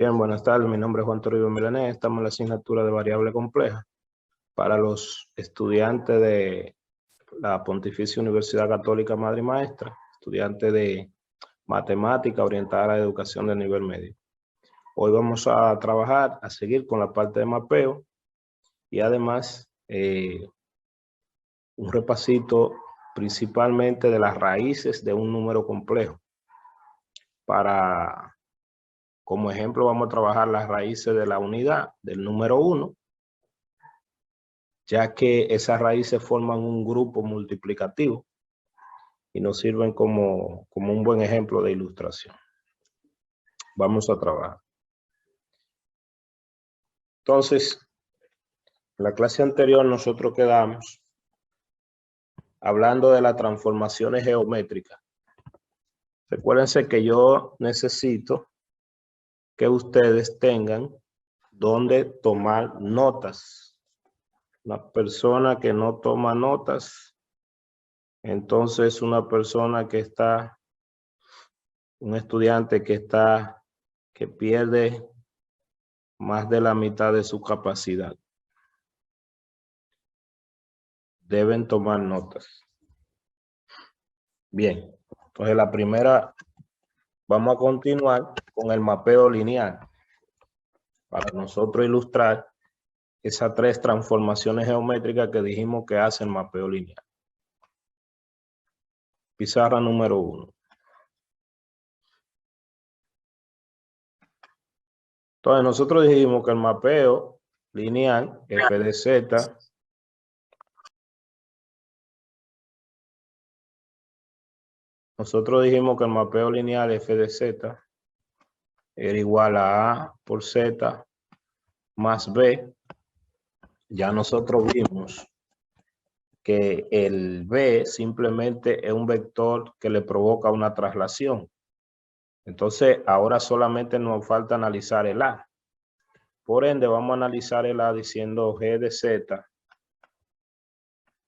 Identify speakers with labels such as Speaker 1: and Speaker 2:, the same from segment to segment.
Speaker 1: Bien, buenas tardes. Mi nombre es Juan Toribio Milanés. Estamos en la asignatura de variable compleja para los estudiantes de la Pontificia Universidad Católica Madre y Maestra, estudiantes de matemática orientada a la educación de nivel medio. Hoy vamos a trabajar, a seguir con la parte de mapeo y además un repasito principalmente de las raíces de un número complejo. Como ejemplo, vamos a trabajar las raíces de la unidad del número 1, ya que esas raíces forman un grupo multiplicativo y nos sirven como un buen ejemplo de ilustración. Vamos a trabajar. Entonces, en la clase anterior nosotros quedamos hablando de las transformaciones geométricas. Recuérdense que yo necesito que ustedes tengan donde tomar notas. Una persona que no toma notas, entonces una persona que está, un estudiante que pierde más de la mitad de su capacidad. Deben tomar notas. Bien, entonces la primera, vamos a continuar con el mapeo lineal para nosotros ilustrar esas tres transformaciones geométricas que dijimos que hace el mapeo lineal. Pizarra número 1. Entonces nosotros dijimos que el mapeo lineal f de z f de z era igual a A por Z más B. Ya nosotros vimos que el B simplemente es un vector que le provoca una traslación. Entonces, ahora solamente nos falta analizar el A. Por ende, vamos a analizar el A diciendo G de Z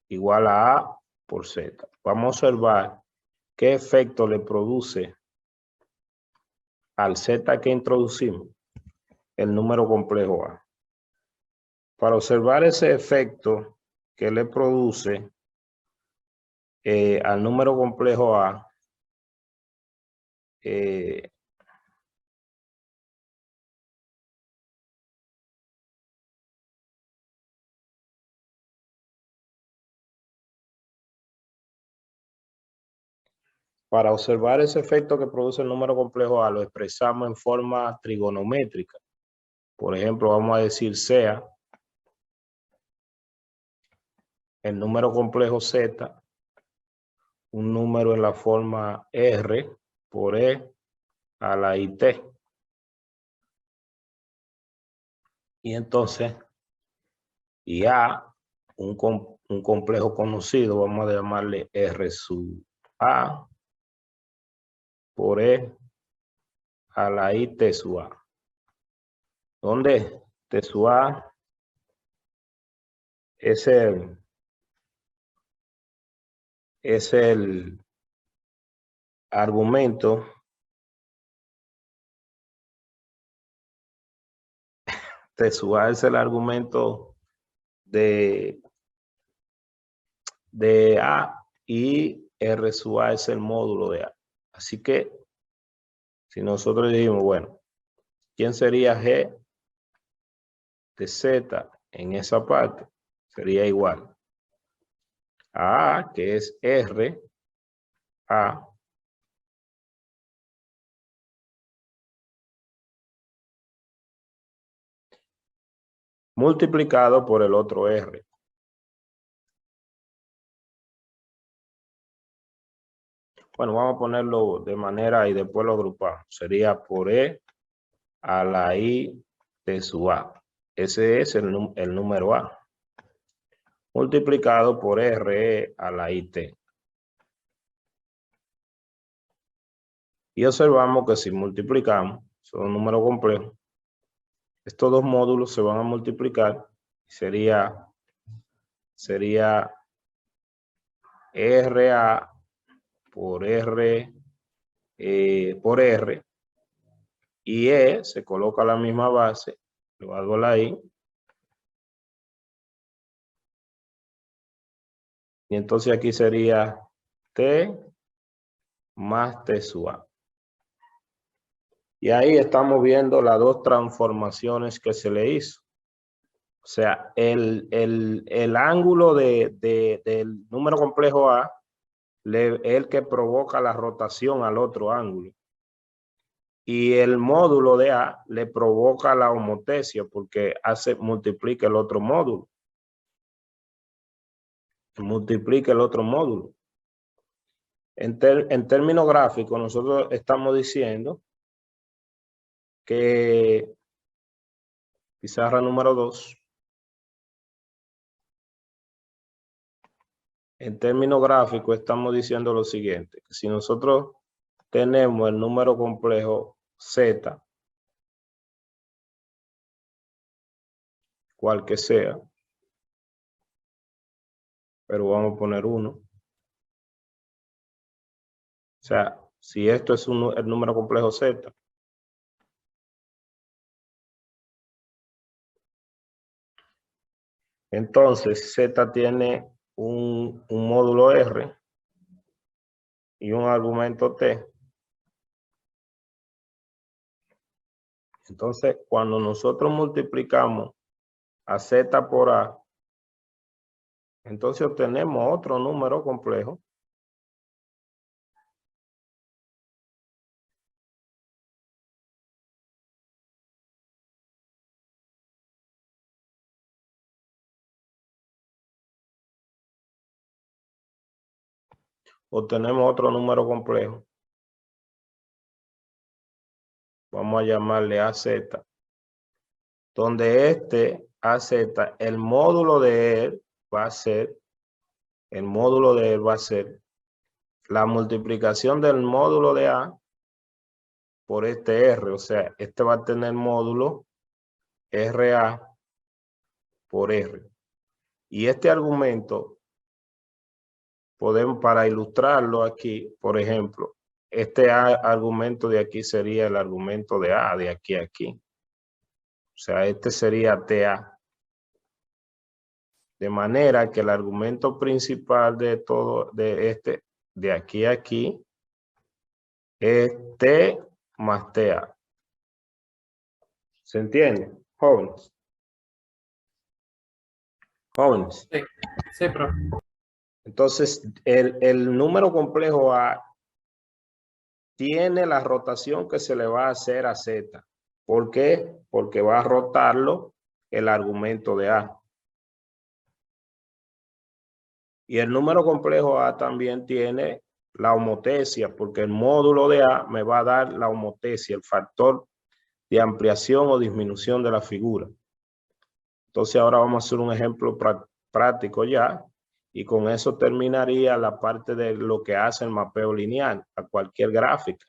Speaker 1: igual a A por Z. Vamos a observar qué efecto le produce al Z que introducimos el número complejo A. Para observar ese efecto que le produce al número complejo A, para observar ese efecto que produce el número complejo A, lo expresamos en forma trigonométrica. Por ejemplo, vamos a decir sea el número complejo Z, un número en la forma R por E a la IT. Y entonces, y A, un complejo conocido, vamos a llamarle R sub A por E a la IT sub A. ¿Dónde? T sub A es el argumento T sub A es el argumento de A y R sub A es el módulo de A. Así que si nosotros dijimos, bueno, ¿quién sería G de Z en esa parte? Sería igual a A, que es R A multiplicado por el otro R. Bueno, vamos a ponerlo de manera y después lo agrupamos. Sería por E a la I de sub A. Ese es el número A. Multiplicado por RE a la IT. Y observamos que si multiplicamos, son números complejos, estos dos módulos se van a multiplicar y sería RA por R y E se coloca la misma base, lo hago la I, y entonces aquí sería T más T sub A. Y ahí estamos viendo las dos transformaciones que se le hizo. O sea, el ángulo del número complejo A es el que provoca la rotación al otro ángulo. Y el módulo de A le provoca la homotesia porque multiplica el otro módulo. Multiplica el otro módulo. En términos gráficos, nosotros estamos diciendo que pizarra número 2. En términos gráficos estamos diciendo lo siguiente, que si nosotros tenemos el número complejo Z, cual que sea, pero vamos a poner 1. O sea, si esto es el número complejo Z, entonces Z tiene un módulo R y un argumento T. Entonces, cuando nosotros multiplicamos a Z por A, entonces obtenemos otro número complejo. Obtenemos otro número complejo. Vamos a llamarle AZ. Donde este AZ, el módulo de él va a ser, la multiplicación del módulo de A por este R. O sea, este va a tener módulo RA por R. Y este argumento, podemos, para ilustrarlo aquí, por ejemplo, este argumento de aquí sería el argumento de A, de aquí a aquí. O sea, este sería TA. De manera que el argumento principal de todo, de aquí a aquí, es T más TA. ¿Se entiende, jóvenes? Jóvenes.
Speaker 2: Sí, sí, profe.
Speaker 1: Entonces, el número complejo A tiene la rotación que se le va a hacer a Z. ¿Por qué? Porque va a rotarlo el argumento de A. Y el número complejo A también tiene la homotesia, porque el módulo de A me va a dar la homotesia, el factor de ampliación o disminución de la figura. Entonces ahora vamos a hacer un ejemplo práctico ya, y con eso terminaría la parte de lo que hace el mapeo lineal a cualquier gráfica.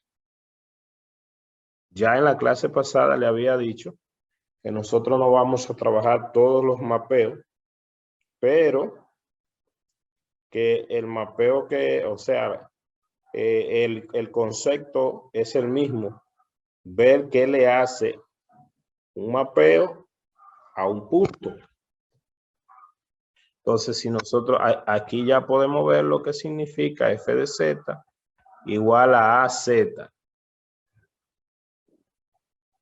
Speaker 1: Ya en la clase pasada le había dicho que nosotros no vamos a trabajar todos los mapeos, pero que el mapeo o sea, el concepto es el mismo. Ver qué le hace un mapeo a un punto. Entonces, si nosotros aquí ya podemos ver lo que significa f de z igual a az.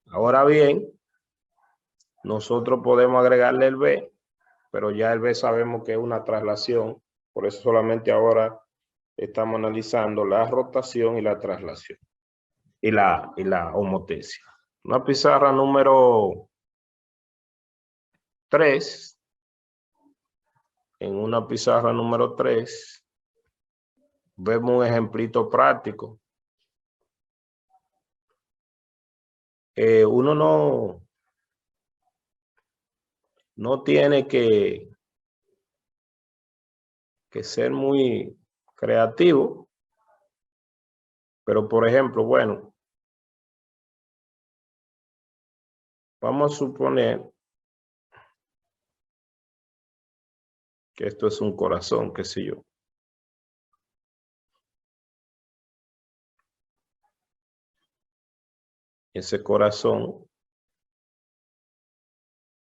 Speaker 1: Ahora bien, nosotros podemos agregarle el b, pero ya el b sabemos que es una traslación. Por eso solamente ahora estamos analizando la rotación y la traslación. Y la homotesia. Una pizarra número 3. En una pizarra número 3 vemos un ejemplito práctico. Uno no tiene que ser muy creativo, pero por ejemplo, bueno, vamos a suponer que esto es un corazón, qué sé yo. ese corazón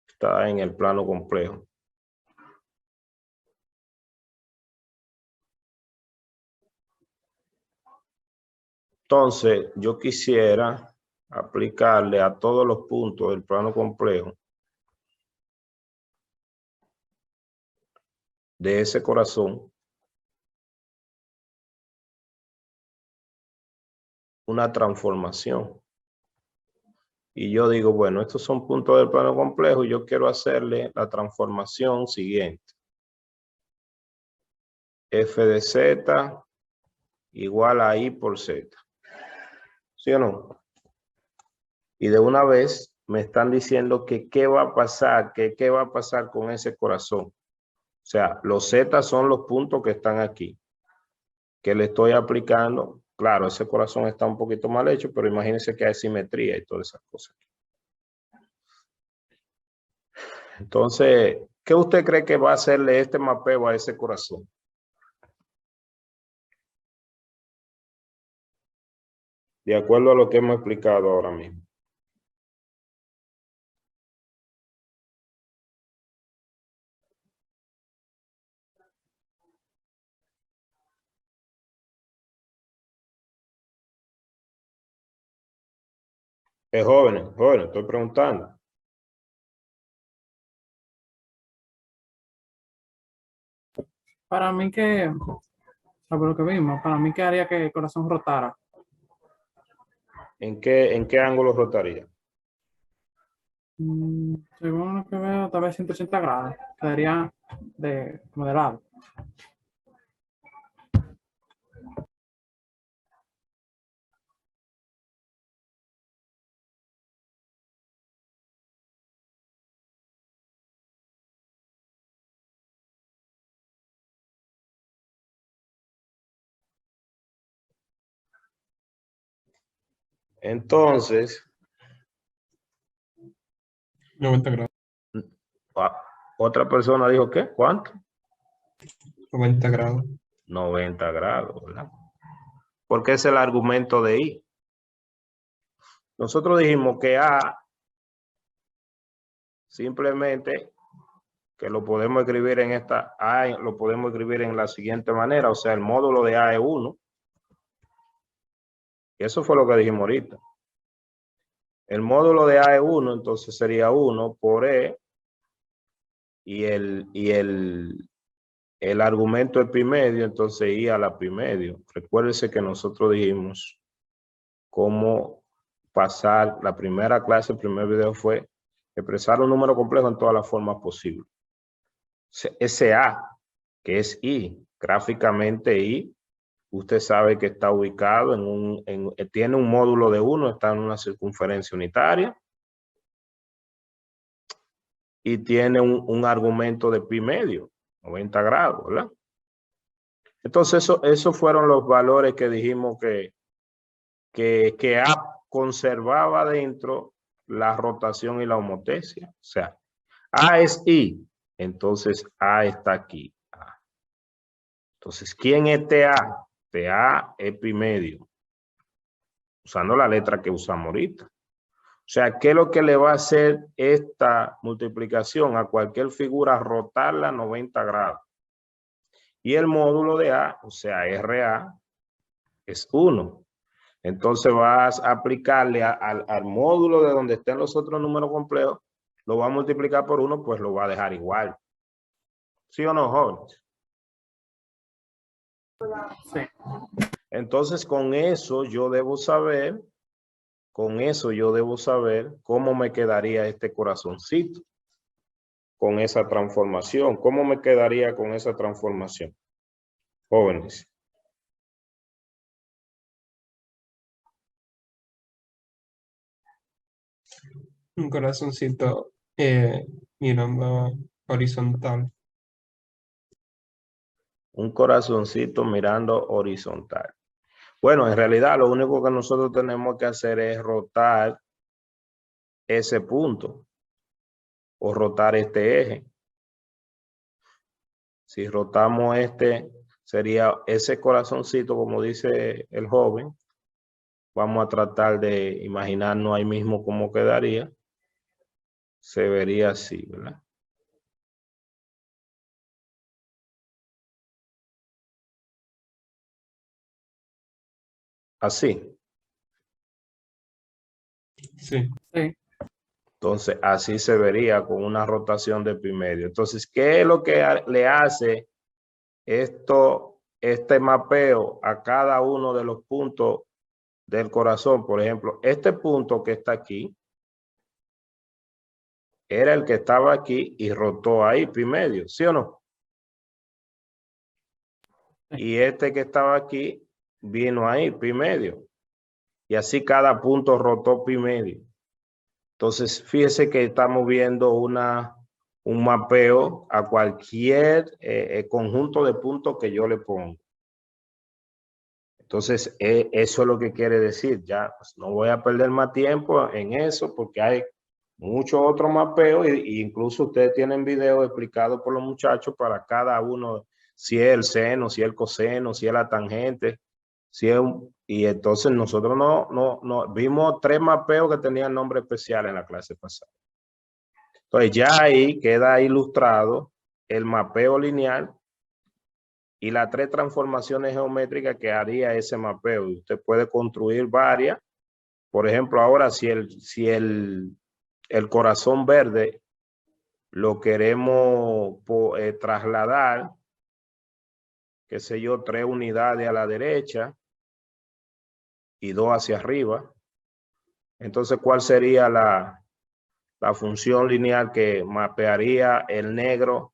Speaker 1: está en el plano complejo. Entonces, yo quisiera aplicarle a todos los puntos del plano complejo de ese corazón una transformación. Y yo digo, bueno, estos son puntos del plano complejo y yo quiero hacerle la transformación siguiente. F de Z igual a I por Z. ¿Sí o no? Y de una vez me están diciendo que qué va a pasar, que qué va a pasar con ese corazón. O sea, los Z son los puntos que están aquí, que le estoy aplicando. Claro, ese corazón está un poquito mal hecho, pero imagínense que hay simetría y todas esas cosas. Entonces, ¿qué usted cree que va a hacerle este mapeo a ese corazón? De acuerdo a lo que hemos explicado ahora mismo. Jóvenes, estoy preguntando.
Speaker 2: Para mí que, por lo que vimos, para mí que haría que el corazón rotara.
Speaker 1: ¿En qué ángulo rotaría?
Speaker 2: Según lo que veo, tal vez 180 grados. Quedaría como de lado.
Speaker 1: Entonces,
Speaker 3: 90 grados.
Speaker 1: Otra persona dijo, ¿qué? ¿Cuánto?
Speaker 3: 90 grados.
Speaker 1: 90 grados, ¿verdad? Porque es el argumento de I. Nosotros dijimos que A simplemente que lo podemos escribir en esta A, lo podemos escribir en la siguiente manera, o sea, el módulo de A es 1. Y eso fue lo que dijimos ahorita. El módulo de A es 1, entonces sería 1 por E y el argumento es pi medio, entonces I a la pi medio. Recuérdense que nosotros dijimos cómo pasar la primera clase, el primer video fue expresar un número complejo en todas las formas posibles. Ese A, que es I, gráficamente I, usted sabe que está ubicado tiene un módulo de 1, está en una circunferencia unitaria y tiene un argumento de pi medio, 90 grados, ¿verdad? Entonces, esos fueron los valores que dijimos que A conservaba dentro la rotación y la homotesia. O sea, A es I, entonces A está aquí. Entonces, ¿quién es TA? TA es pi medio, usando la letra que usamos ahorita. O sea, ¿qué es lo que le va a hacer esta multiplicación a cualquier figura? Rotarla 90 grados. Y el módulo de A, o sea, RA, es 1. Entonces vas a aplicarle al módulo de donde estén los otros números complejos, lo va a multiplicar por 1, pues lo va a dejar igual. ¿Sí o no, jóvenes?
Speaker 2: Sí.
Speaker 1: Entonces con eso yo debo saber cómo me quedaría este corazoncito con esa transformación. ¿Cómo me quedaría con esa transformación? Jóvenes.
Speaker 3: Un corazoncito mirando horizontal.
Speaker 1: Un corazoncito mirando horizontal. Bueno, en realidad lo único que nosotros tenemos que hacer es rotar ese punto o rotar este eje. Si rotamos este, sería ese corazoncito, como dice el joven, vamos a tratar de imaginarnos ahí mismo cómo quedaría. Se vería así, ¿verdad? Así.
Speaker 3: Sí,
Speaker 2: Sí,
Speaker 1: Entonces, así se vería con una rotación de pi medio. Entonces, ¿qué es lo que le hace este mapeo a cada uno de los puntos del corazón? Por ejemplo, este punto que está aquí era el que estaba aquí y rotó ahí pi medio, ¿sí o no?
Speaker 2: sí.
Speaker 1: Y este que estaba aquí vino ahí pi medio. Y así cada punto rotó pi medio. Entonces, fíjese que estamos viendo un mapeo a cualquier conjunto de puntos que yo le pongo. Entonces, eso es lo que quiere decir. Ya pues, no voy a perder más tiempo en eso porque hay muchos otros mapeos y incluso ustedes tienen videos explicados por los muchachos para cada uno, si es el seno, si es el coseno, si es la tangente, si es y entonces nosotros no vimos 3 mapeos que tenían nombre especial en la clase pasada. Entonces ya ahí queda ilustrado el mapeo lineal y las 3 transformaciones geométricas que haría ese mapeo. Y usted puede construir varias. Por ejemplo, ahora el corazón verde lo queremos trasladar, qué sé yo, 3 unidades a la derecha y 2 hacia arriba. Entonces, ¿cuál sería la función lineal que mapearía el negro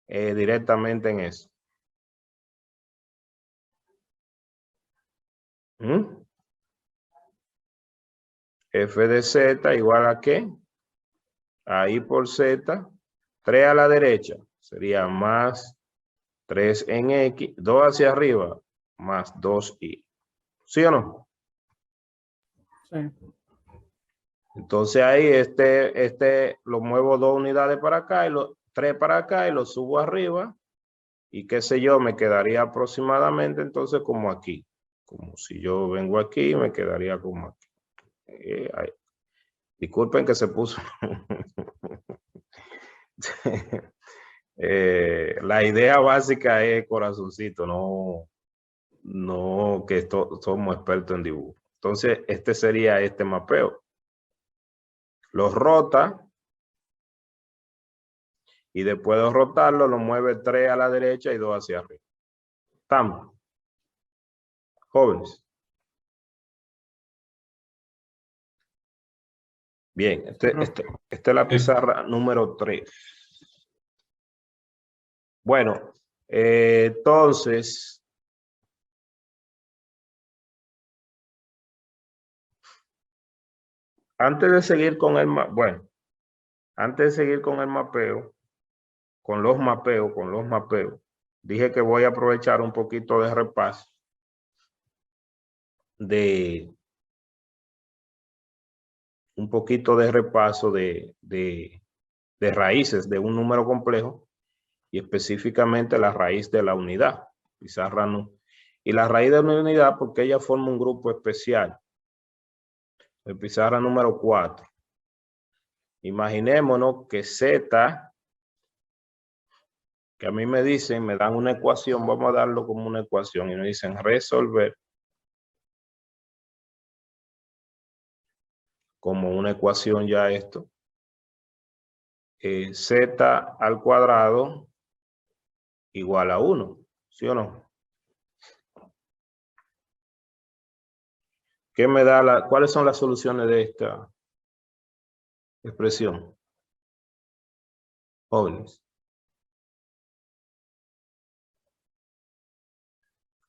Speaker 1: directamente en eso? ¿Mm? F de Z igual a ¿qué? Ahí por Z, 3 a la derecha, sería más 3 en X, 2 hacia arriba, más 2Y. ¿Sí o no?
Speaker 2: Sí,
Speaker 1: Entonces ahí lo muevo 2 unidades para acá y 3 para acá y lo subo arriba. Y qué sé yo, me quedaría aproximadamente entonces como aquí. Como si yo vengo aquí, me quedaría como aquí. Ay, disculpen que se puso. La idea básica es corazoncito, no que somos expertos en dibujo. Entonces, este sería este mapeo. Lo rota y después de rotarlo, lo mueve 3 a la derecha y 2 hacia arriba. ¿Estamos? Jóvenes. Bien, esta es la pizarra número 3. Bueno, entonces, antes de seguir con antes de seguir con el mapeo, con los mapeos, dije que voy a aprovechar un poquito de repaso de de raíces de un número complejo y específicamente la raíz de la unidad. Pizarra no. Y la raíz de una unidad porque ella forma un grupo especial. En pizarra número 4. Imaginémonos que Z, que a mí me dicen, me dan una ecuación, vamos a darlo como una ecuación y me dicen resolver como una ecuación ya esto. Z al cuadrado igual a 1, ¿sí o no? ¿Qué me da cuáles son las soluciones de esta expresión? Jóvenes.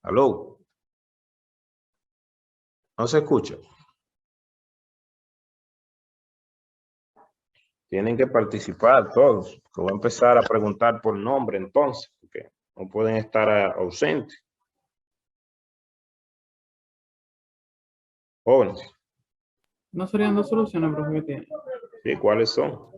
Speaker 1: ¿Aló? ¿No se escucha? Tienen que participar todos. Que voy a empezar a preguntar por nombre entonces, porque no pueden estar ausentes. Jóvenes.
Speaker 2: no serían 2 soluciones, profe, que tiene.
Speaker 1: ¿Sí? ¿Cuáles son?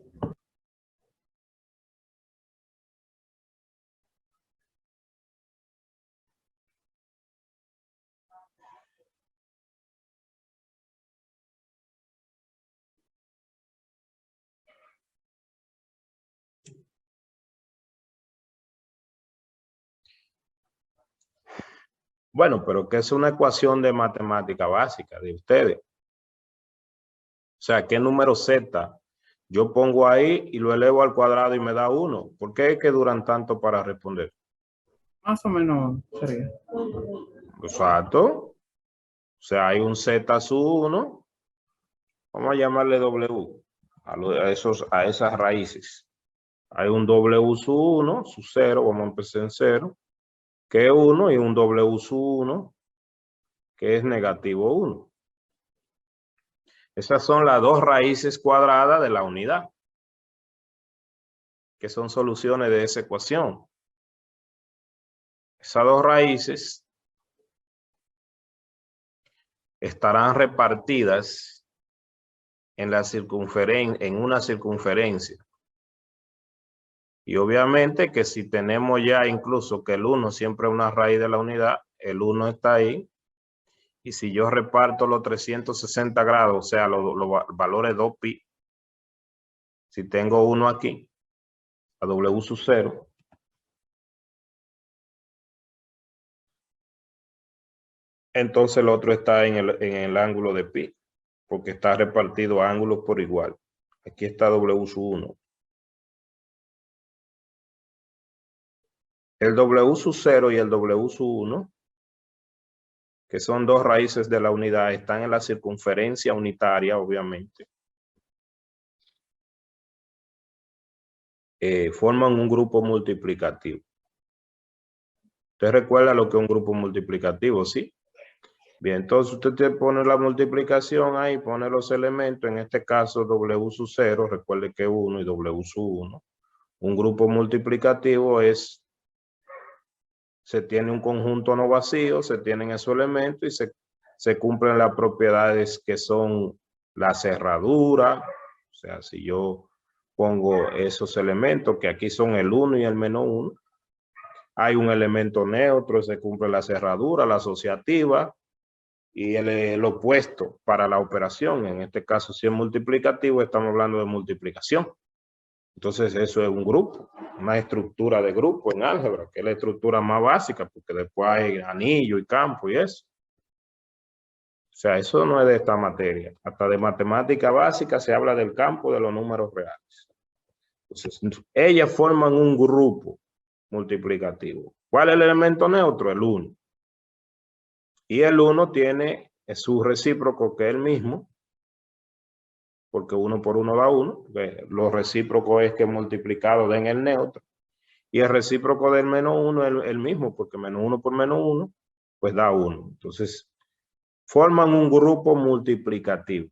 Speaker 1: Bueno, pero que es una ecuación de matemática básica de ustedes. O sea, ¿qué número z yo pongo ahí y lo elevo al cuadrado y me da 1? ¿Por qué es que duran tanto para responder?
Speaker 2: Más o menos sería.
Speaker 1: Exacto. O sea, hay un z sub 1. Vamos a llamarle W a esas raíces. Hay un W sub 1, sub 0, vamos a empezar en 0, que es 1, y un W sub 1, que es negativo 1. Esas son las dos raíces cuadradas de la unidad, que son soluciones de esa ecuación. Esas dos raíces estarán repartidas en una circunferencia. Y obviamente que si tenemos ya incluso que el 1 siempre es una raíz de la unidad, el 1 está ahí. Y si yo reparto los 360 grados, o sea, los valores 2pi, si tengo 1 aquí, a W sub 0, entonces el otro está en el ángulo de pi, porque está repartido a ángulos por igual. Aquí está W sub 1. El W sub 0 y el W sub 1, que son dos raíces de la unidad, están en la circunferencia unitaria, obviamente. Forman un grupo multiplicativo. ¿Usted recuerda lo que es un grupo multiplicativo? Sí. Bien, entonces usted te pone la multiplicación ahí, pone los elementos, en este caso W sub 0, recuerde que es 1 y W sub 1. Un grupo multiplicativo se tiene un conjunto no vacío, se tienen esos elementos y se cumplen las propiedades que son la cerradura. O sea, si yo pongo esos elementos, que aquí son el 1 y el menos 1, hay un elemento neutro, se cumple la cerradura, la asociativa, y el opuesto para la operación. En este caso, si es multiplicativo, estamos hablando de multiplicación. Entonces, eso es un grupo, una estructura de grupo en álgebra, que es la estructura más básica, porque después hay anillo y campo y eso. O sea, eso no es de esta materia. Hasta de matemática básica se habla del campo de los números reales. Entonces, ellas forman un grupo multiplicativo. ¿Cuál es el elemento neutro? El 1. Y el 1 tiene su recíproco, que es el mismo, porque 1 por 1 da 1. Lo recíproco es que multiplicado den el neutro. Y el recíproco del menos 1 es el mismo, porque menos 1 por menos 1, pues da 1. Entonces, forman un grupo multiplicativo.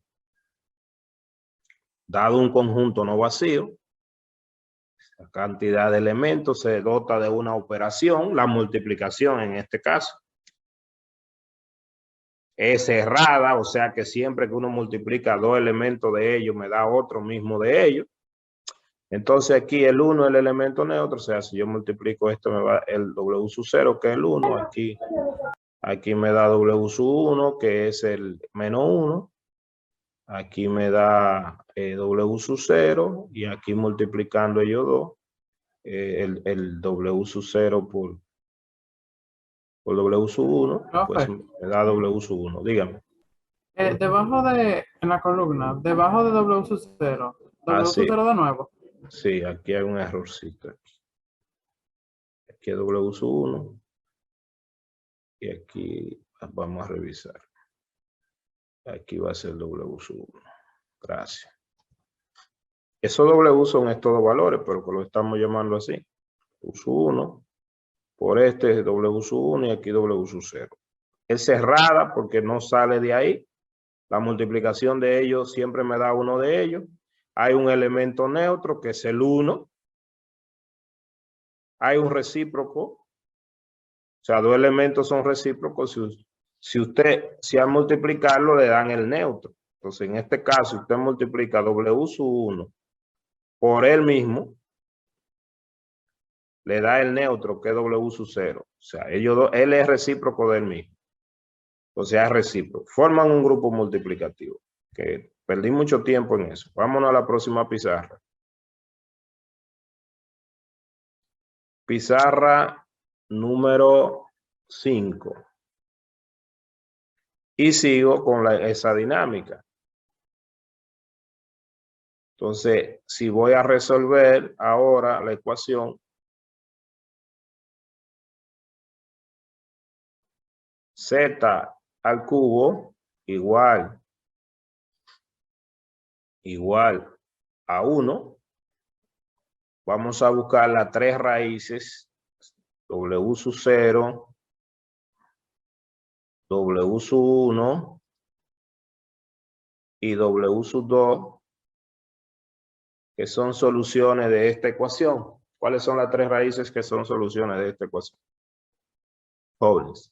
Speaker 1: Dado un conjunto no vacío, la cantidad de elementos se dota de una operación, la multiplicación en este caso. Es cerrada, o sea que siempre que uno multiplica dos elementos de ellos, me da otro mismo de ellos. Entonces aquí el 1 es el elemento neutro, o sea, si yo multiplico esto, me va el W sub 0, que es el 1. Aquí me da W sub 1, que es el menos 1. Aquí me da W sub 0, y aquí multiplicando ellos dos, el W sub 0 por W sub 1, pues me da W sub 1. Dígame.
Speaker 2: Debajo en la columna, debajo de W sub 0, W sub
Speaker 1: sí.
Speaker 2: 0 de nuevo.
Speaker 1: Sí, aquí hay un errorcito. Aquí es W sub 1. Y aquí vamos a revisar. Aquí va a ser W sub 1. Gracias. Esos W son estos dos valores, pero que lo estamos llamando así. W sub 1. Por este es W sub 1 y aquí W sub 0. Es cerrada porque no sale de ahí. La multiplicación de ellos siempre me da uno de ellos. Hay un elemento neutro que es el 1. Hay un recíproco. O sea, dos elementos son recíprocos. Si al multiplicarlo le dan el neutro. Entonces, en este caso, usted multiplica W sub 1 por él mismo, le da el neutro, que es W sub 0. O sea, él es recíproco del mismo. O sea, es recíproco. Forman un grupo multiplicativo. Que perdí mucho tiempo en eso. Vámonos a la próxima pizarra. Pizarra número 5. Y sigo con esa dinámica. Entonces, si voy a resolver ahora la ecuación, z al cubo igual a 1. Vamos a buscar las tres raíces, w sub 0, w sub 1 y w sub 2, que son soluciones de esta ecuación. ¿Cuáles son las tres raíces que son soluciones de esta ecuación? Jóvenes.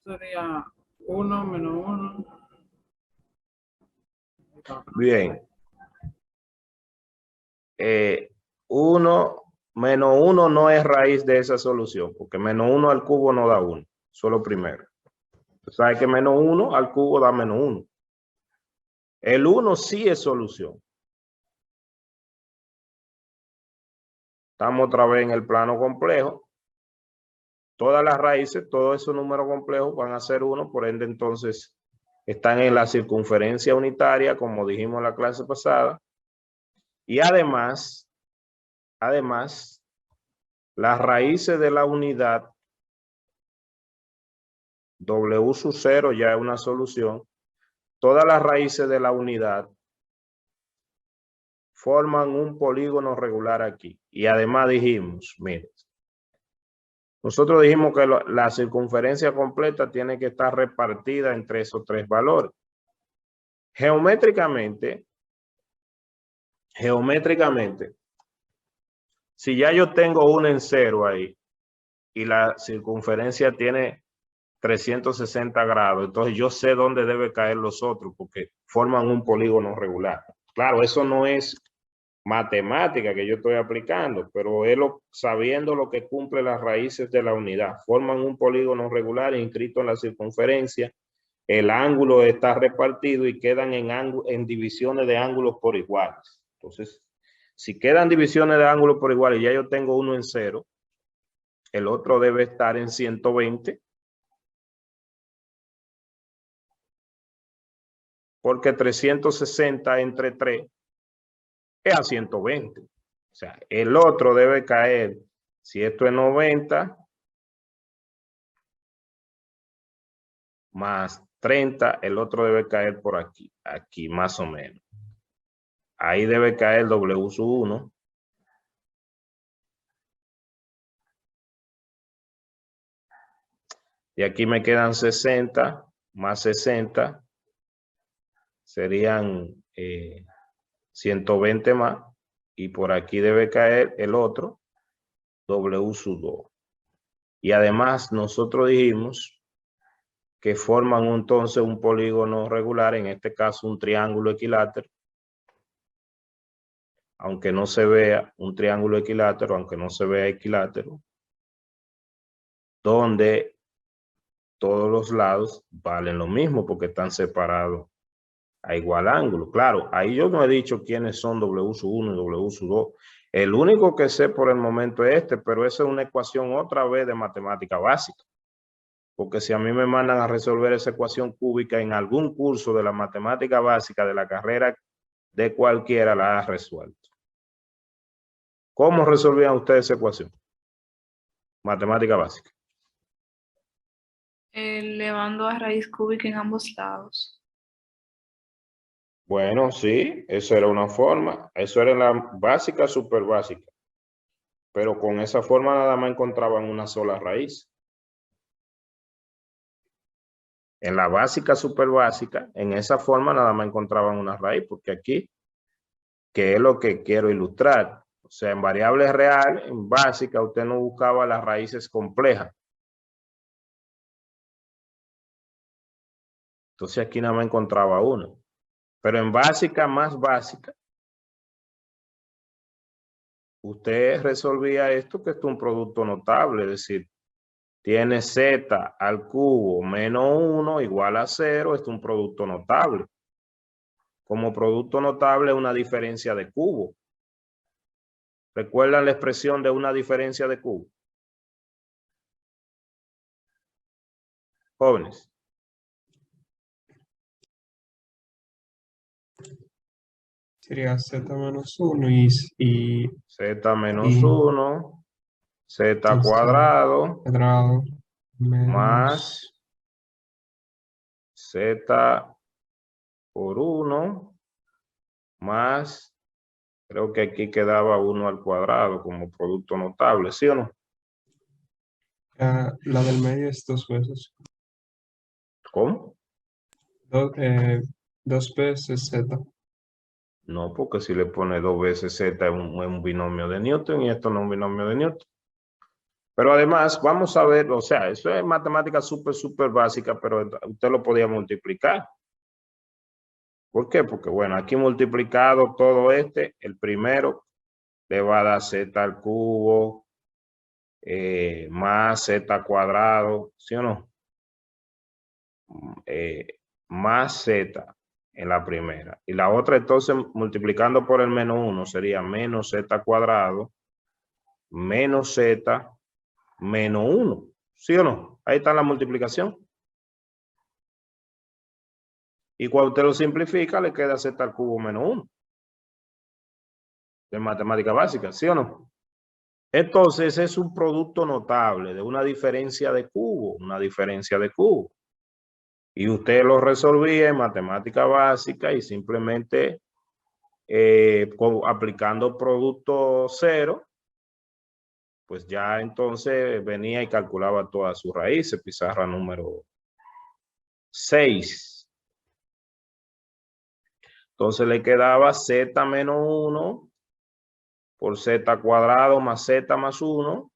Speaker 2: Sería 1 menos 1.
Speaker 1: Bien. 1 menos 1 no es raíz de esa solución, porque menos 1 al cubo no da 1, solo primero. ¿Sabes que menos 1 al cubo da menos 1? El 1 sí es solución. Estamos otra vez en el plano complejo. Todas las raíces, todos esos números complejos van a ser 1, por ende entonces están en la circunferencia unitaria, como dijimos en la clase pasada. Y además, las raíces de la unidad, w sub 0 ya es una solución. Todas las raíces de la unidad forman un polígono regular aquí. Y además dijimos, miren, nosotros dijimos que la circunferencia completa tiene que estar repartida entre esos tres valores. Geométricamente, si ya yo tengo un en 0 ahí y la circunferencia tiene 360 grados, entonces yo sé dónde debe caer los otros porque forman un polígono regular. Claro, eso no es matemática que yo estoy aplicando, pero es sabiendo lo que cumple las raíces de la unidad. Forman un polígono regular inscrito en la circunferencia, el ángulo está repartido y quedan en divisiones de ángulos por iguales. Entonces, si quedan divisiones de ángulos por iguales y ya yo tengo uno en 0, el otro debe estar en 120, porque 360 entre 3 es a 120. O sea, el otro debe caer, si esto es 90, más 30, el otro debe caer por aquí, aquí más o menos. Ahí debe caer W sub 1. Y aquí me quedan 60, más 60, serían 120 más. Y por aquí debe caer el otro, W sub 2. Y además nosotros dijimos que forman entonces un polígono regular, en este caso un triángulo equilátero. Aunque no se vea un triángulo equilátero, aunque no se vea equilátero, donde todos los lados valen lo mismo porque están separados a igual ángulo. Claro, ahí yo no he dicho quiénes son W sub 1 y W sub 2. El único que sé por el momento es este, pero esa es una ecuación otra vez de matemática básica. Porque si a mí me mandan a resolver esa ecuación cúbica en algún curso de la matemática básica de la carrera de cualquiera, la ha resuelto. ¿Cómo resolvían ustedes esa ecuación? Matemática básica.
Speaker 4: Elevando a raíz cúbica en ambos lados.
Speaker 1: Bueno, sí, eso era una forma. Eso era en la básica, súper básica. Pero con esa forma nada más encontraban una sola raíz. En la básica, súper básica, en esa forma nada más encontraban una raíz, porque aquí, que es lo que quiero ilustrar. O sea, en variable real, en básica, usted no buscaba las raíces complejas. Entonces aquí nada más encontraba una. Pero en básica, más básica, usted resolvía esto, que esto es un producto notable, es decir, tiene z al cubo menos 1 igual a 0, esto es un producto notable. Como producto notable es una diferencia de cubo. ¿Recuerdan la expresión de una diferencia de cubo? Jóvenes.
Speaker 3: Sería z menos 1 y
Speaker 1: Z menos
Speaker 3: Y-
Speaker 1: 1, Z
Speaker 3: entonces,
Speaker 1: cuadrado
Speaker 3: cuadrado menos
Speaker 1: más Z por 1 más, creo que aquí quedaba 1 al cuadrado como producto notable, ¿sí o no?
Speaker 3: la del medio es 2 veces.
Speaker 1: ¿Cómo?
Speaker 3: 2 veces z.
Speaker 1: No, porque si le pone 2 veces Z es un binomio de Newton y esto no es un binomio de Newton. Pero además, vamos a ver, o sea, eso es matemática súper básica, pero usted lo podía multiplicar. ¿Por qué? Porque, bueno, aquí multiplicado todo el primero le va a dar Z al cubo más Z cuadrado, ¿sí o no? Más Z en la primera. Y la otra, entonces, multiplicando por el menos 1 sería menos Z cuadrado menos Z menos 1. ¿Sí o no? Ahí está la multiplicación. Y cuando usted lo simplifica, le queda Z al cubo menos 1. De matemática básica, ¿sí o no? Entonces, es un producto notable de una diferencia de cubo, Y usted lo resolvía en matemática básica y simplemente aplicando producto cero, pues ya entonces venía y calculaba todas sus raíces, pizarra número 6. Entonces le quedaba Z menos 1 por Z cuadrado más Z más 1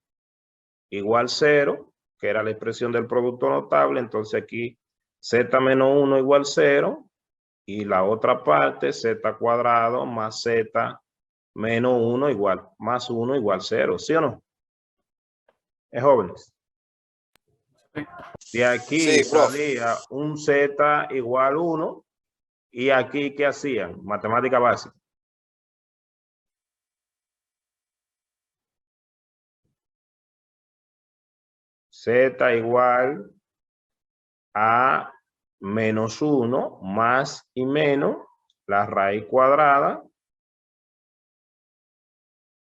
Speaker 1: igual 0, que era la expresión del producto notable. Entonces aquí Z menos 1 igual 0 y la otra parte Z cuadrado más Z menos 1 igual, más 1 igual 0, ¿sí o no? Jóvenes. De aquí
Speaker 5: Sí, profe.
Speaker 1: salía un Z igual 1 y aquí ¿qué hacían? Matemática básica. Z igual a menos 1 más y menos la raíz cuadrada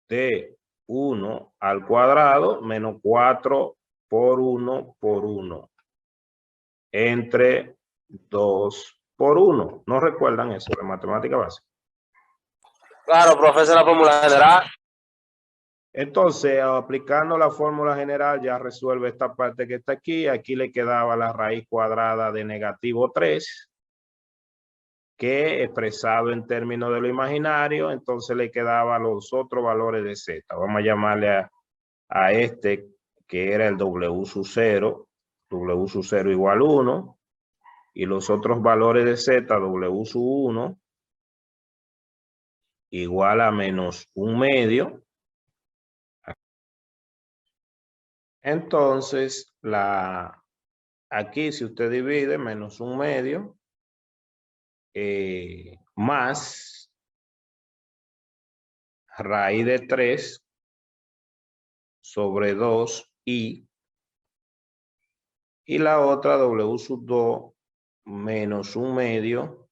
Speaker 1: de 1 al cuadrado menos 4 por 1 por 1 entre 2 por 1. ¿No recuerdan eso de matemática básica?
Speaker 5: Claro, profe, esa es la fórmula general.
Speaker 1: Entonces, aplicando la fórmula general, ya resuelve esta parte que está aquí. Aquí le quedaba la raíz cuadrada de negativo 3, que expresado en términos de lo imaginario, entonces le quedaba los otros valores de Z. Vamos a llamarle a este, que era el W sub 0, W sub 0 igual 1, y los otros valores de Z, W sub 1, igual a menos 1/2. Entonces, aquí si usted divide menos 1/2 más raíz de 3 sobre 2i y la otra W sub 2 menos 1/2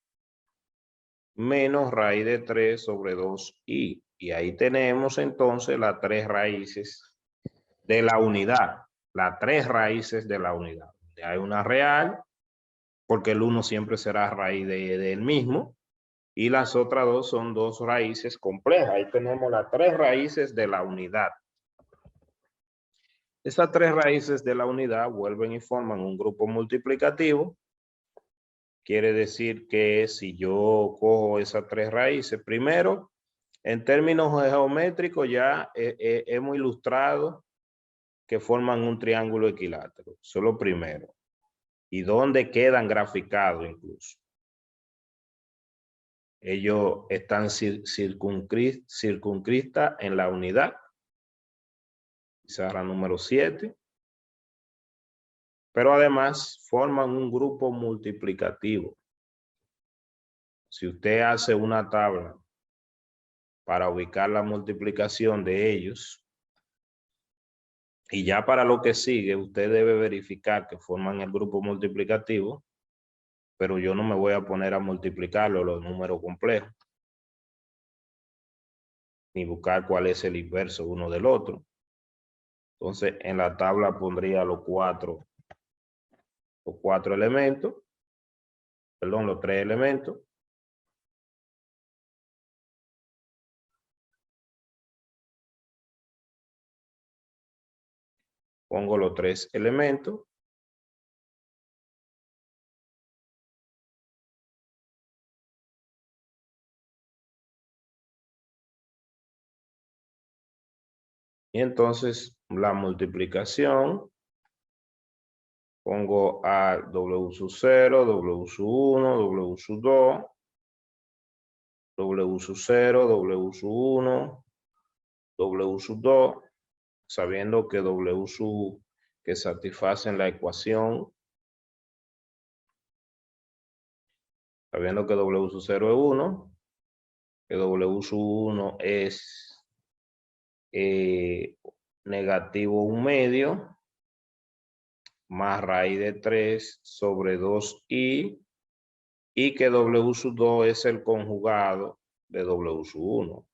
Speaker 1: menos raíz de 3 sobre 2i. Y ahí tenemos entonces las 3 raíces de la unidad. Las 3 raíces de la unidad. Hay una real, porque el 1 siempre será raíz del mismo. Y las otras dos son 2 raíces complejas. Ahí tenemos las 3 raíces de la unidad. Estas 3 raíces de la unidad vuelven y forman un grupo multiplicativo. Quiere decir que si yo cojo esas 3 raíces, primero, en términos geométricos ya hemos ilustrado que forman un triángulo equilátero. Eso es lo primero. Y dónde quedan graficados incluso. Ellos están circunscritas en la unidad. Pizarra número 7. Pero además forman un grupo multiplicativo. Si usted hace una tabla para ubicar la multiplicación de ellos, Y ya para lo que sigue, usted debe verificar que forman el grupo multiplicativo, pero yo no me voy a poner a multiplicarlo los números complejos, ni buscar cuál es el inverso uno del otro. Entonces, en la tabla pondría los cuatro elementos, perdón, los 3 elementos. Pongo los 3 elementos. Y entonces la multiplicación, pongo a W sub 0, W sub 1, W sub 2, W sub 0, W sub 1, W sub 2, sabiendo que W sub que satisfacen la ecuación, sabiendo que W sub 0 es 1, que W sub 1 es negativo 1/2, más raíz de 3 sobre 2i, y que W sub 2 es el conjugado de W sub 1.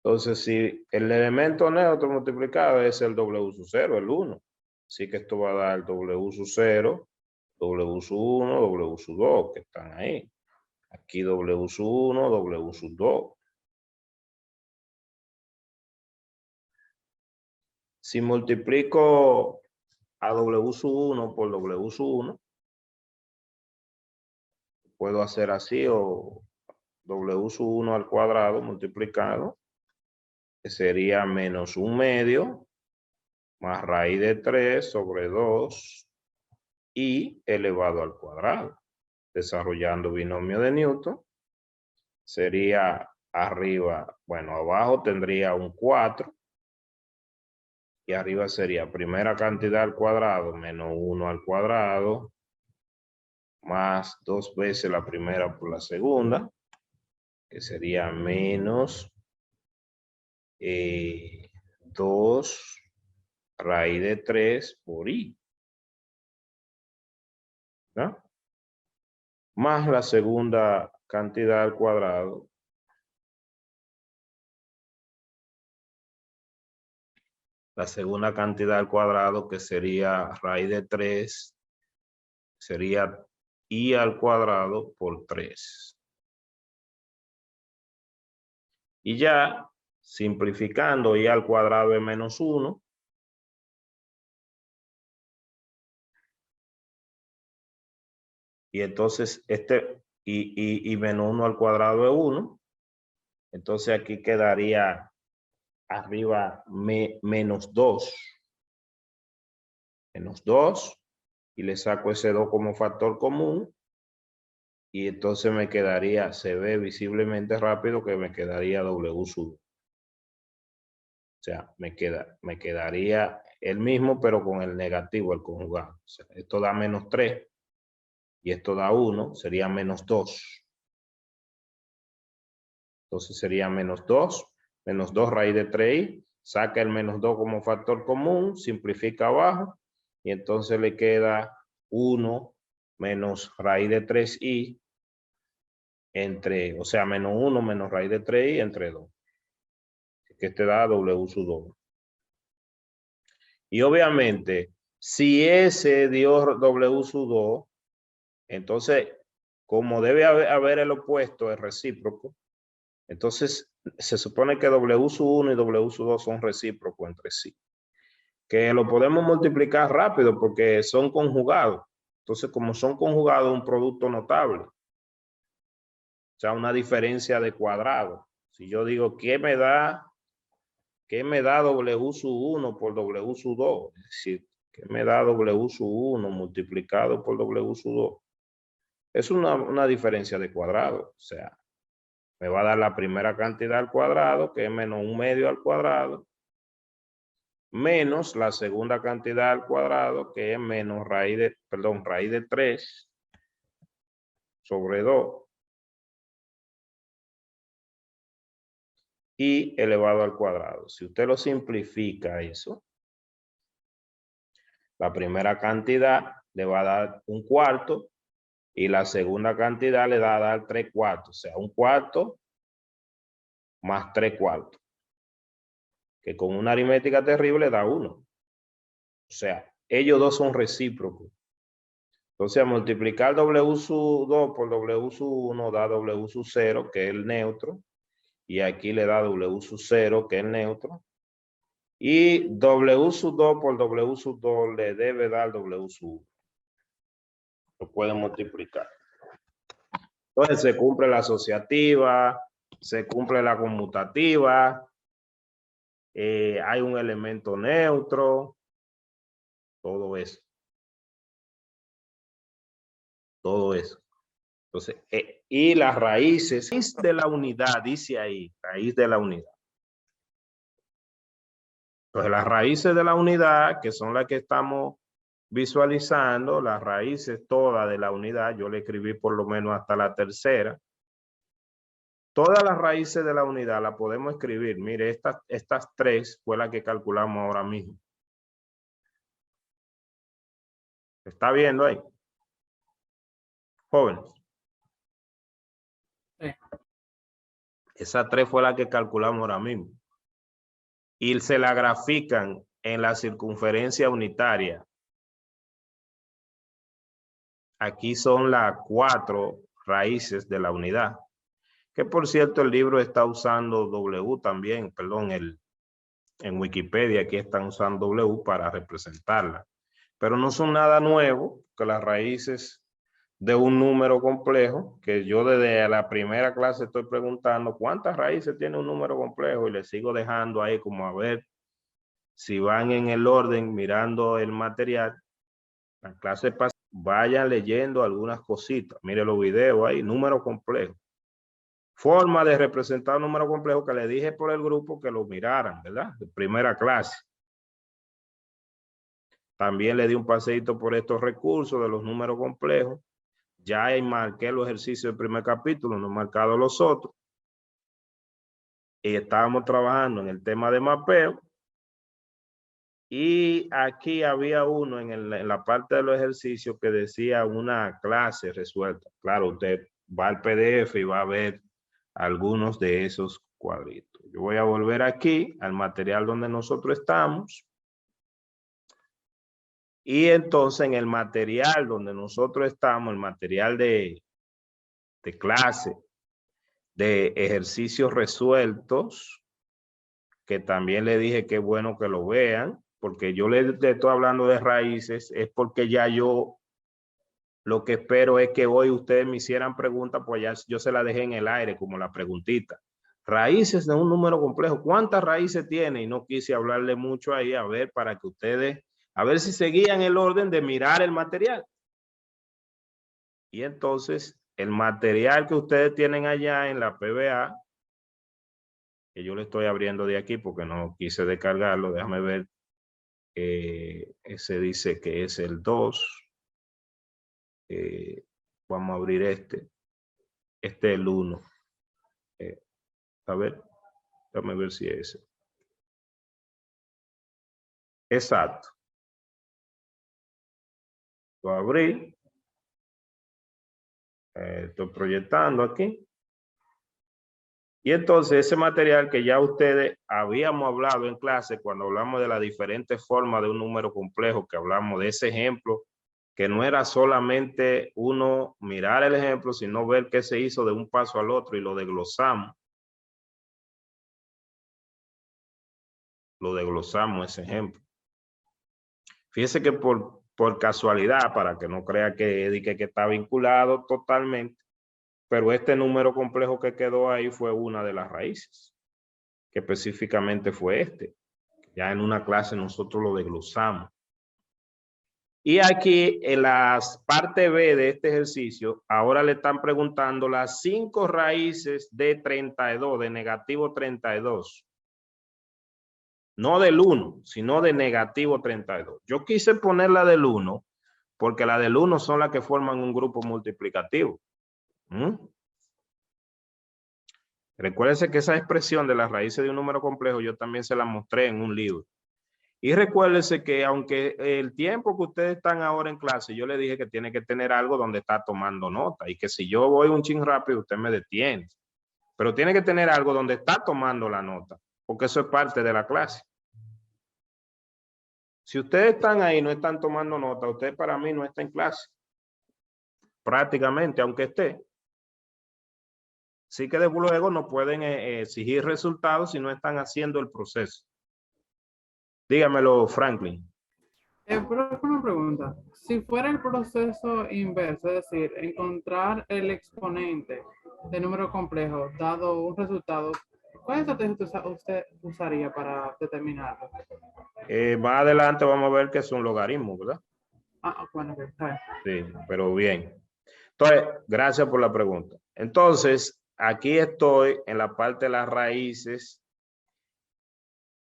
Speaker 1: Entonces, si el elemento neutro multiplicado es el W sub 0, el 1. Así que esto va a dar W sub 0, W sub 1, W sub 2, que están ahí. Aquí W sub 1, W sub 2. Si multiplico a W sub 1 por W sub 1, puedo hacer así, o W sub 1 al cuadrado multiplicado, que sería menos 1/2 más raíz de 3 sobre 2 y elevado al cuadrado. Desarrollando binomio de Newton, sería arriba, bueno, abajo tendría un 4 y arriba sería primera cantidad al cuadrado menos 1 al cuadrado más 2 veces la primera por la segunda, que sería menos 2 raíz de 3 por i, ¿no? Más la segunda cantidad al cuadrado que sería raíz de 3, sería i al cuadrado por 3. Y ya simplificando, i al cuadrado es menos 1. Y entonces y menos 1 al cuadrado es 1. Entonces aquí quedaría arriba menos 2. Menos 2. Y le saco ese 2 como factor común. Y entonces me quedaría, se ve visiblemente rápido que me quedaría W sub 2. O sea, me quedaría el mismo, pero con el negativo, el conjugado. O sea, esto da menos 3 y esto da 1, sería menos 2. Entonces sería menos 2 raíz de 3i, saca el menos 2 como factor común, simplifica abajo, y entonces le queda 1 menos raíz de 3i entre, o sea, menos 1 menos raíz de 3i entre 2. Que este da W sub 2. Y obviamente, si ese dio W sub 2, entonces, como debe haber el opuesto, el recíproco, entonces se supone que W sub 1 y W sub 2 son recíprocos entre sí. Que lo podemos multiplicar rápido porque son conjugados. Entonces, como son conjugados, un producto notable. O sea, una diferencia de cuadrado. Si yo digo, ¿qué me da W sub 1 por W sub 2? Es decir, ¿qué me da W sub 1 multiplicado por W sub 2? Es una diferencia de cuadrado. O sea, me va a dar la primera cantidad al cuadrado, que es menos 1/2 al cuadrado, menos la segunda cantidad al cuadrado, que es menos raíz de 3 sobre 2. y elevado al cuadrado. Si usted lo simplifica eso, la primera cantidad le va a dar 1/4 y la segunda cantidad le va a dar 3/4. O sea, 1/4 más 3/4. Que con una aritmética terrible da 1. O sea, ellos dos son recíprocos. Entonces, a multiplicar W sub 2 por W sub 1 da W sub 0, que es el neutro. Y aquí le da W sub 0, que es el neutro. Y W sub 2 por W sub 2 le debe dar W sub 1. Lo pueden multiplicar. Entonces, se cumple la asociativa, se cumple la conmutativa. Hay un elemento neutro. Todo eso. Todo eso. Entonces, y las raíces de la unidad, dice ahí, raíz de la unidad. Entonces, las raíces de la unidad, que son las que estamos visualizando, las raíces todas de la unidad, yo le escribí por lo menos hasta la tercera. Todas las raíces de la unidad las podemos escribir. Mire, estas tres fue la que calculamos ahora mismo. ¿Está viendo ahí? Jóvenes.
Speaker 2: Sí.
Speaker 1: Esa 3 fue la que calculamos ahora mismo. Y se la grafican en la circunferencia unitaria. Aquí son las 4 raíces de la unidad. Que por cierto el libro está usando W también, perdón, en Wikipedia aquí están usando W para representarla. Pero no son nada nuevo que las raíces de un número complejo, que yo desde la primera clase estoy preguntando cuántas raíces tiene un número complejo y le sigo dejando ahí como a ver si van en el orden mirando el material. La clase pasada, vayan leyendo algunas cositas. Mire los videos ahí, número complejo. Forma de representar un número complejo que le dije por el grupo que lo miraran, ¿verdad? De primera clase. También le di un paseíto por estos recursos de los números complejos. Ya marqué los ejercicios del primer capítulo, no he marcado los otros. Y estábamos trabajando en el tema de mapeo. Y aquí había uno en la parte de los ejercicios que decía una clase resuelta. Claro, usted va al PDF y va a ver algunos de esos cuadritos. Yo voy a volver aquí al material donde nosotros estamos. Y entonces en el material donde nosotros estamos, el material de clase, de ejercicios resueltos, que también le dije que es bueno que lo vean, porque yo le estoy hablando de raíces, es porque ya yo lo que espero es que hoy ustedes me hicieran preguntas, pues ya yo se la dejé en el aire como la preguntita. Raíces de un número complejo, ¿cuántas raíces tiene? Y no quise hablarle mucho ahí, a ver, para que ustedes, a ver si seguían el orden de mirar el material. Y entonces, el material que ustedes tienen allá en la PBA, que yo le estoy abriendo de aquí porque no quise descargarlo, déjame ver, ese dice que es el 2. Vamos a abrir este es el 1. A ver, déjame ver si es ese. Exacto. Lo abrí. Estoy proyectando aquí. Y entonces ese material que ya ustedes habíamos hablado en clase cuando hablamos de las diferentes formas de un número complejo, que hablamos de ese ejemplo, que no era solamente uno mirar el ejemplo, sino ver qué se hizo de un paso al otro y lo desglosamos. Lo desglosamos ese ejemplo. Fíjese que por casualidad, para que no crea que está vinculado totalmente, pero este número complejo que quedó ahí fue una de las raíces, que específicamente fue este. Ya en una clase nosotros lo desglosamos. Y aquí en la parte B de este ejercicio, ahora le están preguntando las 5 raíces de 32, de negativo 32. No del 1, sino de negativo 32. Yo quise poner la del 1 porque la del 1 son las que forman un grupo multiplicativo. Recuérdense que esa expresión de las raíces de un número complejo yo también se la mostré en un libro. Y recuérdense que aunque el tiempo que ustedes están ahora en clase, yo le dije que tiene que tener algo donde está tomando nota y que si yo voy un chin rápido, usted me detiene. Pero tiene que tener algo donde está tomando la nota, porque eso es parte de la clase. Si ustedes están ahí y no están tomando nota, usted para mí no está en clase. Prácticamente, aunque esté. Sí que desde luego no pueden exigir resultados si no están haciendo el proceso. Dígamelo, Franklin.
Speaker 2: Pero una pregunta. Si fuera el proceso inverso, es decir, encontrar el exponente de número complejo dado un resultado, ¿cuál estrategia usted usaría para determinarlo?
Speaker 1: Más adelante vamos a ver que es un logaritmo, ¿verdad?
Speaker 2: Bueno, que está bien.
Speaker 1: Sí, pero bien. Entonces, gracias por la pregunta. Entonces, aquí estoy en la parte de las raíces.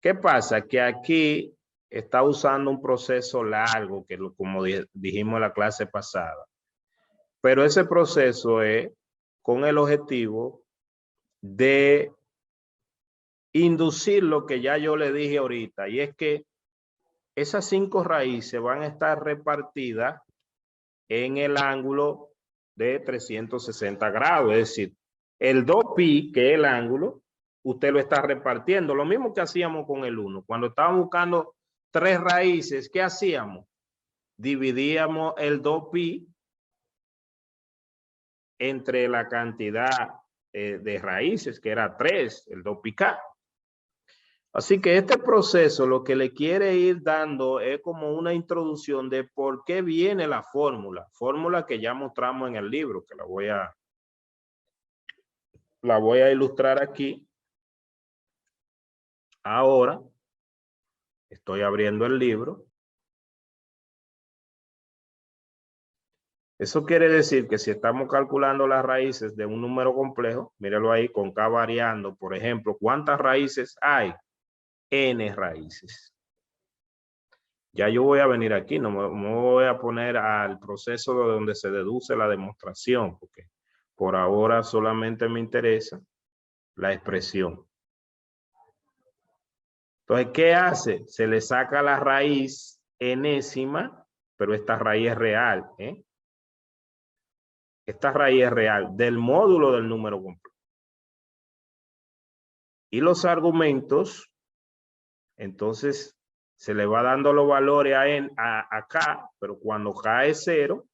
Speaker 1: ¿Qué pasa? Que aquí está usando un proceso largo, que como dijimos en la clase pasada. Pero ese proceso es con el objetivo de inducir lo que ya yo le dije ahorita, y es que esas 5 raíces van a estar repartidas en el ángulo de 360 grados, es decir, el 2pi, que es el ángulo, usted lo está repartiendo, lo mismo que hacíamos con el 1. Cuando estábamos buscando 3 raíces, ¿qué hacíamos? Dividíamos el 2pi entre la cantidad de raíces, que era 3, el 2πk. Así que este proceso lo que le quiere ir dando es como una introducción de por qué viene la fórmula que ya mostramos en el libro, que la voy a ilustrar aquí. Ahora estoy abriendo el libro. Eso quiere decir que si estamos calculando las raíces de un número complejo, míralo ahí con k variando, por ejemplo, ¿cuántas raíces hay? N raíces. Ya yo voy a venir aquí, no me voy a poner al proceso de donde se deduce la demostración, porque por ahora solamente me interesa la expresión. Entonces, ¿qué hace? Se le saca la raíz enésima, pero esta raíz es real, ¿eh? Esta raíz es real del módulo del número complejo. Y los argumentos, entonces, se le va dando los valores a K, pero cuando K es 0,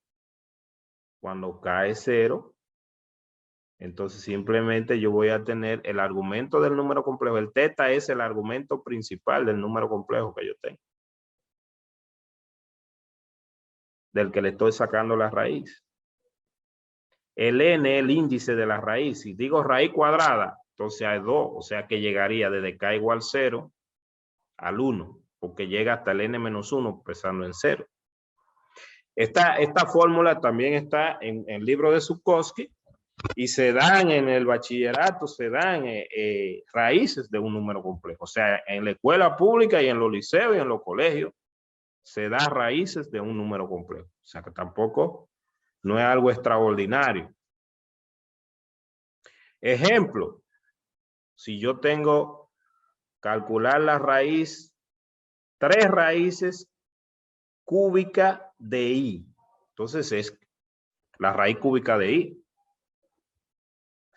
Speaker 1: entonces simplemente yo voy a tener el argumento del número complejo. El teta es el argumento principal del número complejo que yo tengo, del que le estoy sacando la raíz. El n es el índice de la raíz. Si digo raíz cuadrada, entonces hay 2, o sea que llegaría desde k igual 0 al 1, porque llega hasta el n-1 empezando en 0. Esta fórmula también está en el libro de Zukovsky y se dan en el bachillerato, se dan raíces de un número complejo. O sea, en la escuela pública y en los liceos y en los colegios se da raíces de un número complejo. O sea que tampoco no es algo extraordinario. Ejemplo, si yo tengo calcular la raíz, 3 raíces cúbicas de i. Entonces es la raíz cúbica de i.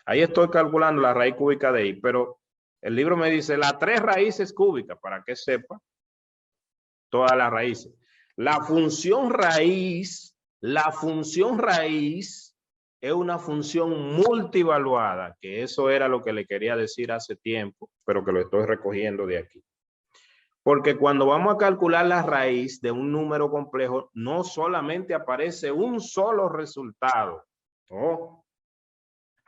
Speaker 1: Ahí estoy calculando la raíz cúbica de i, pero el libro me dice las 3 raíces cúbicas, para que sepa todas las raíces. La función raíz es una función multivaluada, que eso era lo que le quería decir hace tiempo, pero que lo estoy recogiendo de aquí. Porque cuando vamos a calcular la raíz de un número complejo, no solamente aparece un solo resultado, ¿no?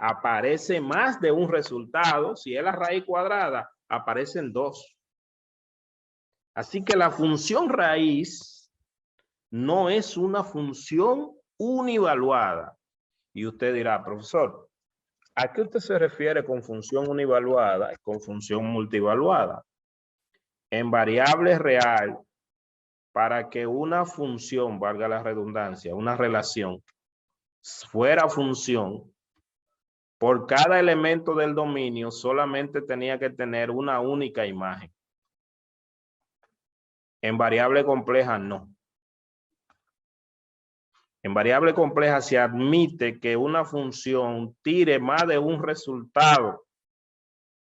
Speaker 1: Aparece más de un resultado. Si es la raíz cuadrada, aparecen 2. Así que la función raíz no es una función univaluada. Y usted dirá, profesor, ¿a qué usted se refiere con función univaluada y con función multivaluada? En variable real, para que una función, valga la redundancia, una relación, fuera función, Por cada elemento del dominio solamente tenía que tener una única imagen. En variable compleja no. En variable compleja se admite que una función tire más de un resultado,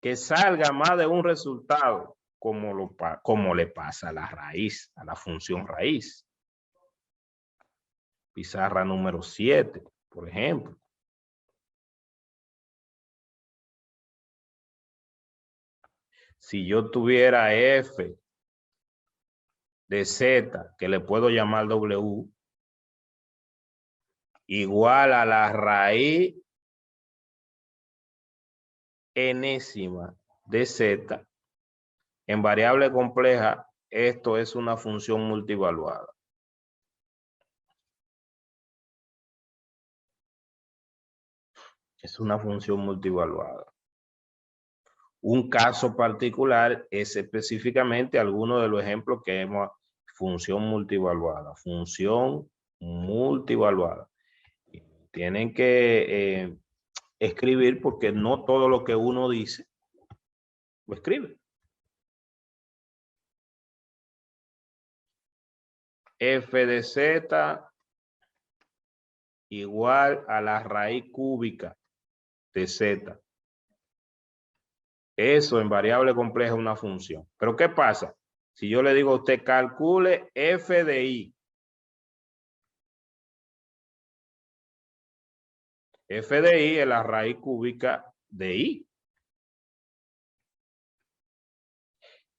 Speaker 1: que salga más de un resultado, como le pasa a la raíz, a la función raíz. Pizarra número 7, por ejemplo. Si yo tuviera f de z, que le puedo llamar w, igual a la raíz enésima de z, en variable compleja, esto es una función multivaluada. Es una función multivaluada. Un caso particular es específicamente alguno de los ejemplos que hemos, función multivaluada. Función multivaluada. Tienen que escribir porque no todo lo que uno dice lo escribe. F de z igual a la raíz cúbica de z. Eso en variable compleja es una función. Pero ¿qué pasa? Si yo le digo a usted calcule f de i. F de i es la raíz cúbica de i.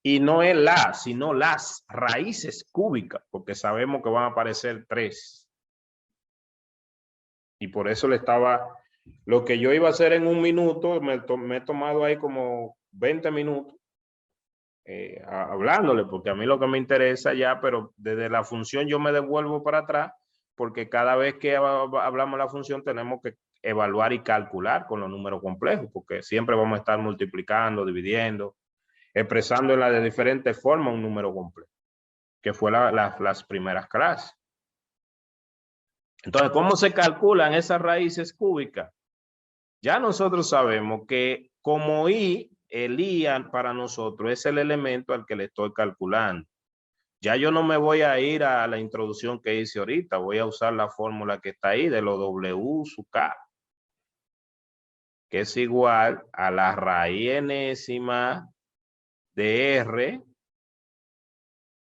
Speaker 1: Y no es la, sino las raíces cúbicas, porque sabemos que van a aparecer 3. Y por eso le estaba, lo que yo iba a hacer en un minuto, me he tomado ahí como 20 minutos hablándole, porque a mí lo que me interesa ya, pero desde la función yo me devuelvo para atrás, porque cada vez que hablamos de la función tenemos que evaluar y calcular con los números complejos, porque siempre vamos a estar multiplicando, dividiendo, expresando en la de diferentes formas un número complejo, que fue las primeras clases. Entonces, ¿cómo se calculan esas raíces cúbicas? Ya nosotros sabemos que como i, el i para nosotros es el elemento al que le estoy calculando. Ya yo no me voy a ir a la introducción que hice ahorita, voy a usar la fórmula que está ahí de lo w sub k, que es igual a la raíz enésima de r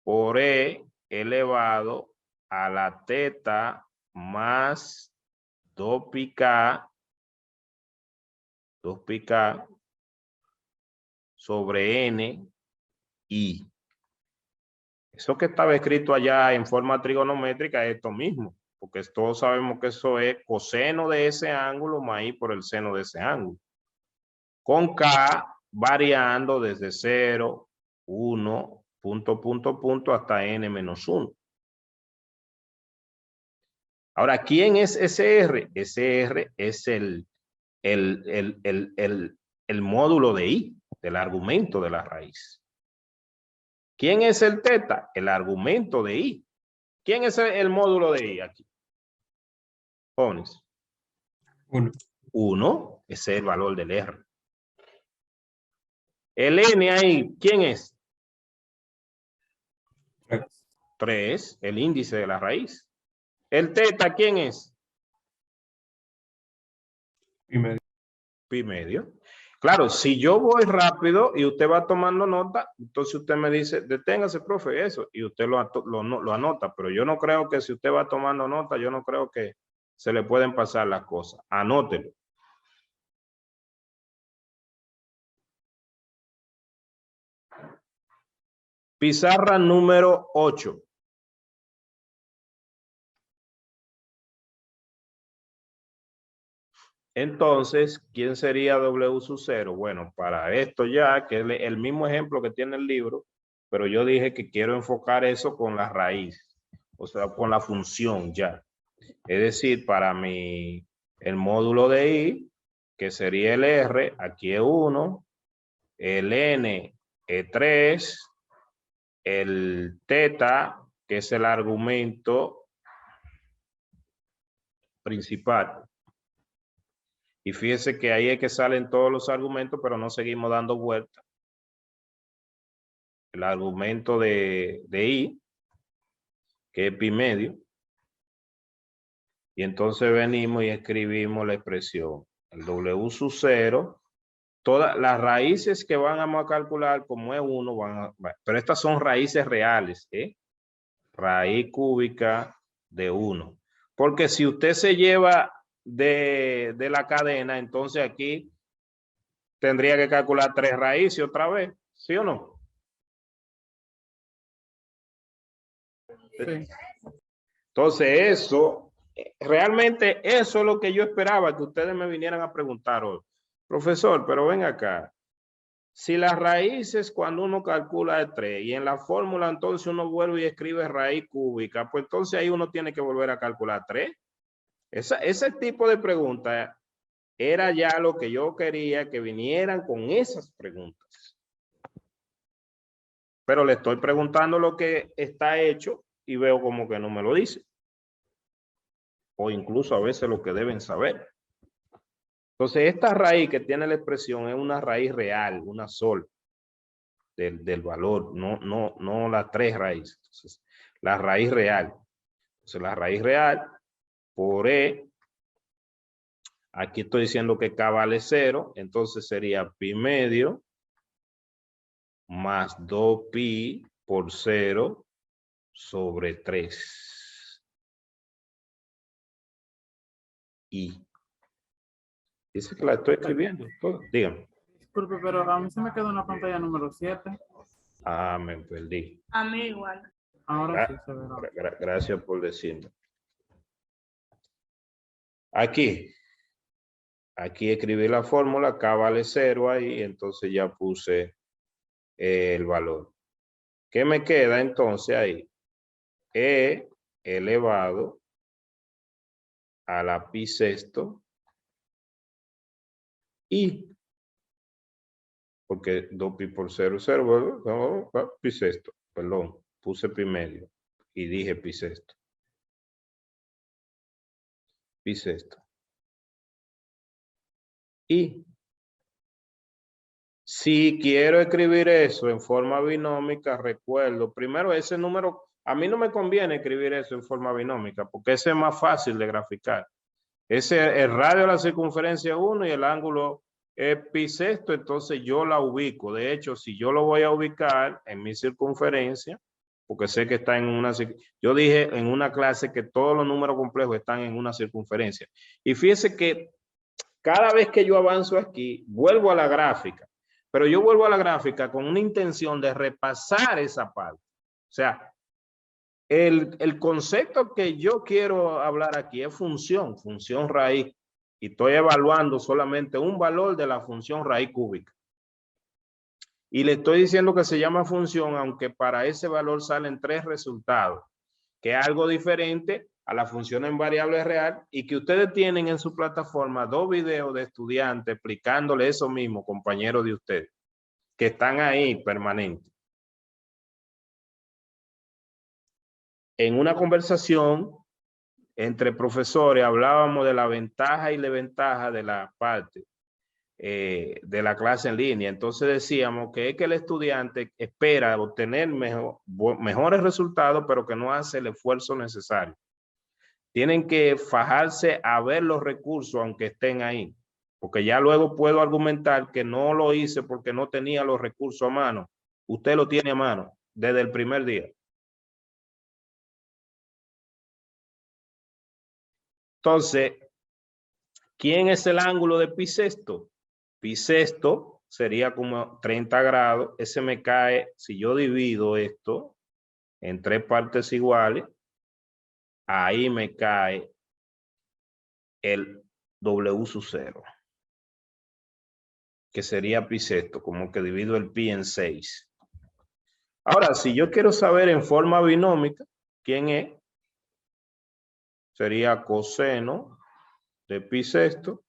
Speaker 1: por e elevado a la teta más 2 pi k sobre n i. Eso que estaba escrito allá en forma trigonométrica es esto mismo, porque todos sabemos que eso es coseno de ese ángulo más i por el seno de ese ángulo. Con k variando desde 0, 1, punto, hasta n menos 1. Ahora, ¿quién es ese r? Ese r es el módulo de i, del argumento de la raíz. ¿Quién es el teta? El argumento de i. ¿Quién es el módulo de i aquí? Jóvenes.
Speaker 3: 1.
Speaker 1: 1, ese es el valor del r. El n ahí, ¿quién es? 3, el índice de la raíz. El teta, ¿quién es?
Speaker 3: Pi medio.
Speaker 1: Pi medio. Claro, si yo voy rápido y usted va tomando nota, entonces usted me dice, deténgase, profe, eso, y usted lo anota, pero yo no creo que si usted va tomando nota, yo no creo que se le pueden pasar las cosas. Anótelo. Pizarra número 8. Entonces, ¿quién sería W sub 0? Bueno, para esto ya, que es el mismo ejemplo que tiene el libro, pero yo dije que quiero enfocar eso con la raíz, o sea, con la función ya. Es decir, para mí, el módulo de I, que sería el R, aquí es 1, el N es 3, el teta, que es el argumento principal, Y fíjese que ahí es que salen todos los argumentos, pero no seguimos dando vuelta. El argumento de I, que es pi medio. Y entonces venimos y escribimos la expresión. El W sub 0. Todas las raíces que vamos a calcular, como es 1, pero estas son raíces reales, ¿eh? Raíz cúbica de 1. Porque si usted se lleva de la cadena, entonces aquí tendría que calcular 3 raíces otra vez, ¿sí o no?
Speaker 2: Sí.
Speaker 1: Entonces eso, realmente eso es lo que yo esperaba que ustedes me vinieran a preguntar hoy. Profesor, pero ven acá. Si las raíces cuando uno calcula es 3 y en la fórmula entonces uno vuelve y escribe raíz cúbica, pues entonces ahí uno tiene que volver a calcular 3. Ese tipo de preguntas era ya lo que yo quería que vinieran con esas preguntas. Pero le estoy preguntando lo que está hecho y veo como que no me lo dice. O incluso a veces lo que deben saber. Entonces, esta raíz que tiene la expresión es una raíz real, una sola del valor, no las 3 raíces. Entonces, la raíz real. Entonces, la raíz real por E, aquí estoy diciendo que K vale 0, entonces sería pi medio más 2pi por 0 sobre 3. Y dice que la estoy escribiendo. Dígame.
Speaker 2: Disculpe, pero a mí se me quedó en la pantalla número 7.
Speaker 1: Ah, me perdí.
Speaker 4: A mí igual.
Speaker 2: Ahora sí se verá.
Speaker 1: Gracias por decirme. Aquí escribí la fórmula, K vale 0 ahí, entonces ya puse el valor. ¿Qué me queda entonces ahí? E elevado a la pi sexto y, porque 2pi por 0 es 0, no, pi sexto, perdón, puse pi medio y dije pi sexto. Pi sexto. Y si quiero escribir eso en forma binómica, recuerdo, primero ese número, a mí no me conviene escribir eso en forma binómica, porque ese es más fácil de graficar. El radio de la circunferencia 1 y el ángulo es pi sexto, entonces yo la ubico. De hecho, si yo lo voy a ubicar en mi circunferencia, porque sé que está en una... Yo dije en una clase que todos los números complejos están en una circunferencia. Y fíjese que cada vez que yo avanzo aquí, vuelvo a la gráfica. Pero yo vuelvo a la gráfica con una intención de repasar esa parte. O sea, el concepto que yo quiero hablar aquí es función raíz. Y estoy evaluando solamente un valor de la función raíz cúbica. Y le estoy diciendo que se llama función, aunque para ese valor salen 3 resultados, que es algo diferente a la función en variable real y que ustedes tienen en su plataforma 2 videos de estudiantes explicándole eso mismo, compañeros de ustedes, que están ahí permanentes. En una conversación entre profesores hablábamos de la ventaja y desventaja de la parte de la clase en línea. Entonces decíamos que es que el estudiante espera obtener mejores resultados, pero que no hace el esfuerzo necesario. Tienen que fajarse a ver los recursos aunque estén ahí, porque ya luego puedo argumentar que no lo hice porque no tenía los recursos a mano. Usted lo tiene a mano desde el primer día. Entonces, ¿quién es el ángulo de pi sexto? Pi sexto sería como 30 grados. Ese me cae, si yo divido esto en 3 partes iguales, ahí me cae el W sub 0, que sería pi sexto, como que divido el pi en 6. Ahora, si yo quiero saber en forma binómica quién es, sería coseno de pi sexto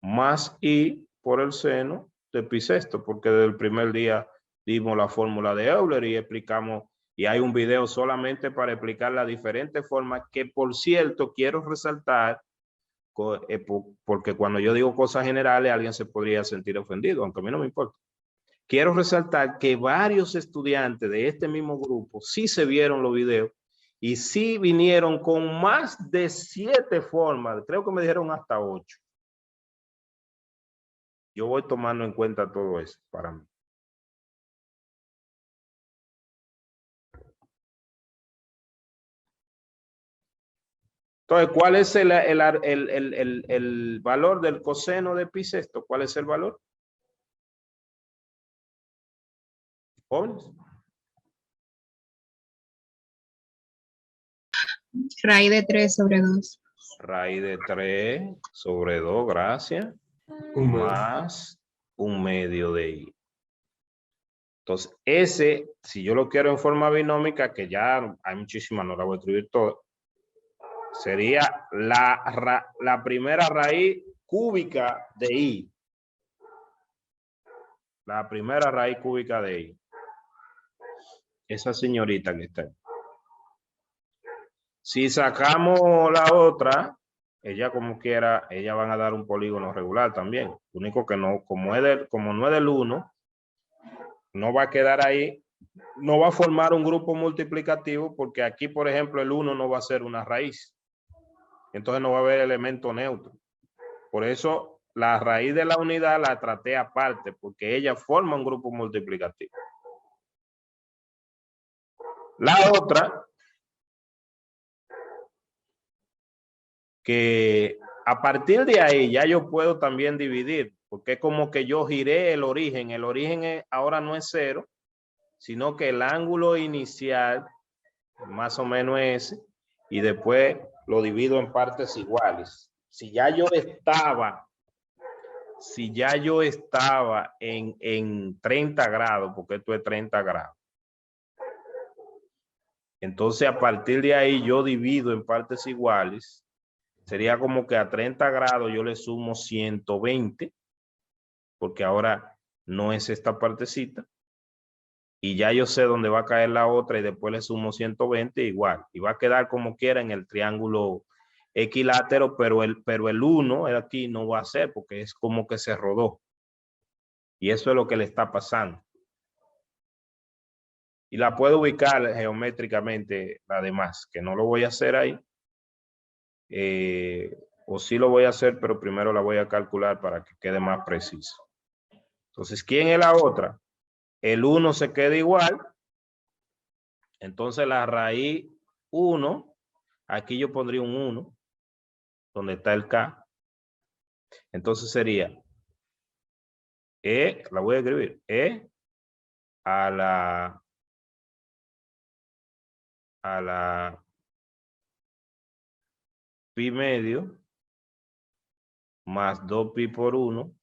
Speaker 1: más i por el seno de pi sexto, porque desde el primer día dimos la fórmula de Euler y explicamos, y hay un video solamente para explicar las diferentes formas que, por cierto, quiero resaltar porque cuando yo digo cosas generales, alguien se podría sentir ofendido, aunque a mí no me importa. Quiero resaltar que varios estudiantes de este mismo grupo sí se vieron los videos y sí vinieron con más de 7 formas, creo que me dijeron hasta 8. Yo voy tomando en cuenta todo eso para mí. Entonces, ¿cuál es el valor del coseno de pi sexto? ¿Cuál es el valor? ¿Jóvenes?
Speaker 6: Raíz de 3 sobre 2.
Speaker 1: Raíz de 3 sobre 2, gracias.
Speaker 3: Un medio.
Speaker 1: Más 1/2 de i. Entonces, ese, si yo lo quiero en forma binómica, que ya hay muchísimas, no la voy a escribir toda, sería la primera raíz cúbica de i. La primera raíz cúbica de i. Esa señorita que está ahí. Si sacamos la otra, ella como quiera, ella van a dar un polígono regular también. Lo único que no, como no es del 1, no va a quedar ahí, no va a formar un grupo multiplicativo porque aquí, por ejemplo, el 1 no va a ser una raíz. Entonces no va a haber elemento neutro. Por eso la raíz de la unidad la traté aparte porque ella forma un grupo multiplicativo. La otra, que a partir de ahí ya yo puedo también dividir, porque es como que yo giré el origen. El origen ahora no es 0, sino que el ángulo inicial más o menos es ese, y después lo divido en partes iguales. Si ya yo estaba en 30 grados, porque esto es 30 grados, entonces a partir de ahí yo divido en partes iguales. Sería como que a 30 grados yo le sumo 120, porque ahora no es esta partecita. Y ya yo sé dónde va a caer la otra y después le sumo 120 igual. Y va a quedar como quiera en el triángulo equilátero, pero el 1 aquí no va a ser porque es como que se rodó. Y eso es lo que le está pasando. Y la puedo ubicar geométricamente la demás, que no lo voy a hacer ahí. O sí lo voy a hacer, pero primero la voy a calcular para que quede más preciso. Entonces, ¿quién es la otra? El 1 se queda igual. Entonces, la raíz 1, aquí yo pondría un 1, donde está el K. Entonces sería E, la voy a escribir, E a la pi medio más 2pi por 1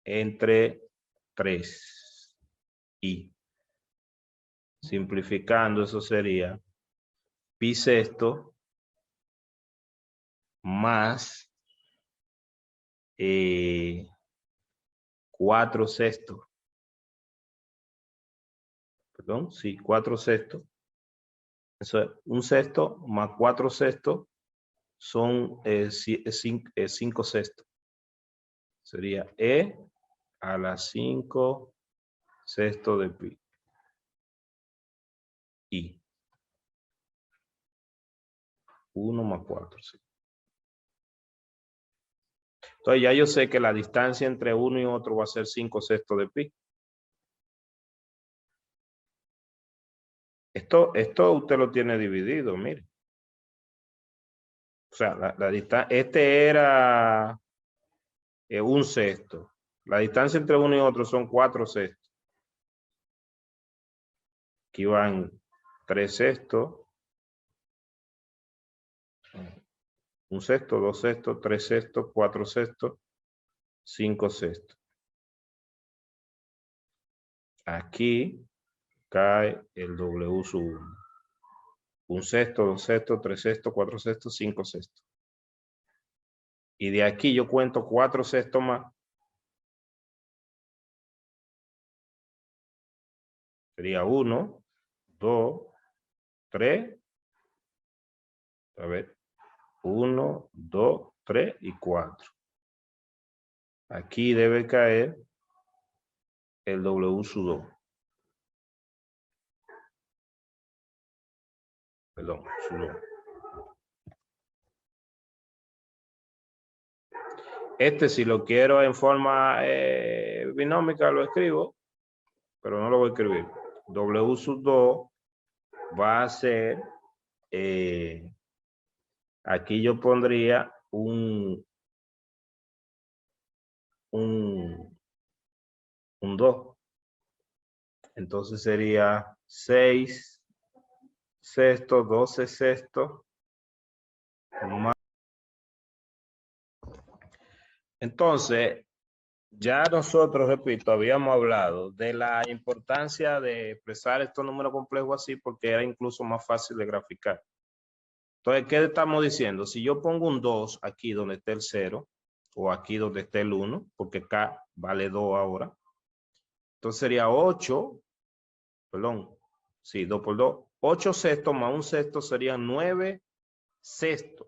Speaker 1: entre 3i. Simplificando, eso sería pi sexto más 4 sextos. Perdón, sí, 4 sextos. Eso es 1 sexto más 4 sextos son 5 sextos. Sería E a la 5 sexto de pi. I. 1 más 4. Sí. Entonces ya yo sé que la distancia entre uno y otro va a ser 5 sextos de pi. Esto usted lo tiene dividido, mire. O sea, la distancia, este era 1 sexto. La distancia entre uno y otro son 4 sextos. Aquí van 3 sextos. 1 sexto, 2 sextos, 3 sextos, 4 sextos, 5 sextos. Aquí cae el W sub 1. 1 sexto, 2 sextos, 3 sextos, 4 sextos, 5 sextos. Y de aquí yo cuento 4 sextos más. Sería 1, 2, 3. A ver. 1, 2, 3 y 4. Aquí debe caer el W sub 2. Perdón, sub 2. Este, si lo quiero en forma binómica, lo escribo, pero no lo voy a escribir. W sub 2 va a ser, aquí yo pondría un 2. Entonces sería 6 sextos, 12 sextos. Entonces, ya nosotros, repito, habíamos hablado de la importancia de expresar estos números complejos así porque era incluso más fácil de graficar. Entonces, ¿qué estamos diciendo? Si yo pongo un 2 aquí donde esté el 0 o aquí donde esté el 1, porque K vale 2 ahora, entonces sería 8, perdón, sí, 2 por 2, 8 sextos más un sexto serían 9 sextos.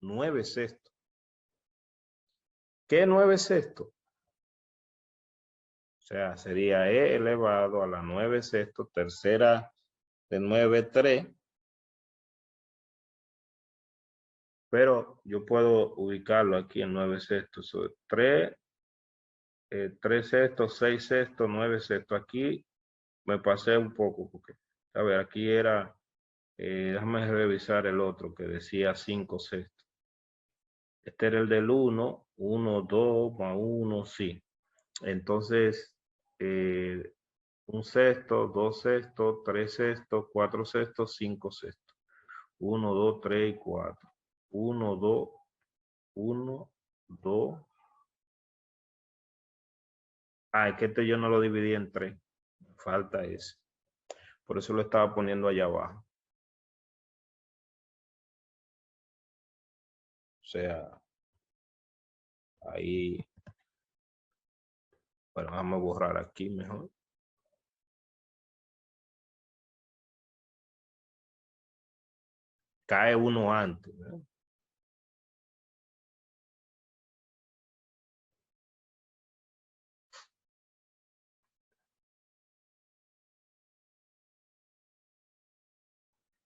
Speaker 1: 9 sextos. ¿Qué 9 sextos? O sea, sería E elevado a la 9 sextos, tercera de 9, 3. Pero yo puedo ubicarlo aquí en 9 sextos. So, 3 sextos, 6 sextos, 9 sextos. Aquí me pasé un poco porque, a ver, aquí era, déjame revisar el otro que decía 5 sextos. Este era el del 1, 1, 2 más 1, sí. Entonces, un sexto, 2 sextos, 3 sextos, 4 sextos, 5 sextos. 1, 2, 3 y 4. 1, 2, 1, 2. Ah, es que este yo no lo dividí en 3. Falta ese. Por eso lo estaba poniendo allá abajo. O sea, ahí. Bueno, vamos a borrar aquí mejor. Cae uno antes, ¿verdad?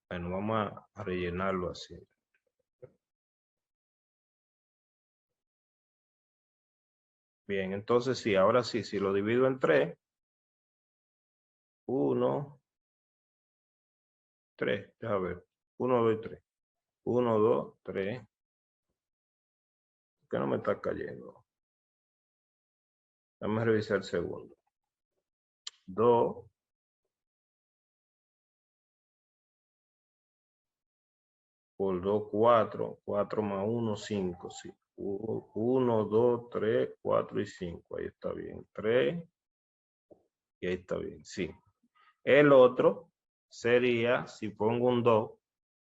Speaker 1: Bueno, vamos a rellenarlo así. Bien, entonces sí, ahora sí, si lo divido en 3, 1, 3, déjame ver, 1, 2 y 3. 1, 2, 3. ¿Por qué no me está cayendo? Vamos a revisar el segundo. 2. Por 2, 4. 4 más 1, 5. Sí. 1, 2, 3, 4 y 5. Ahí está bien. 3. Y ahí está bien. Sí. El otro sería, si pongo un 2,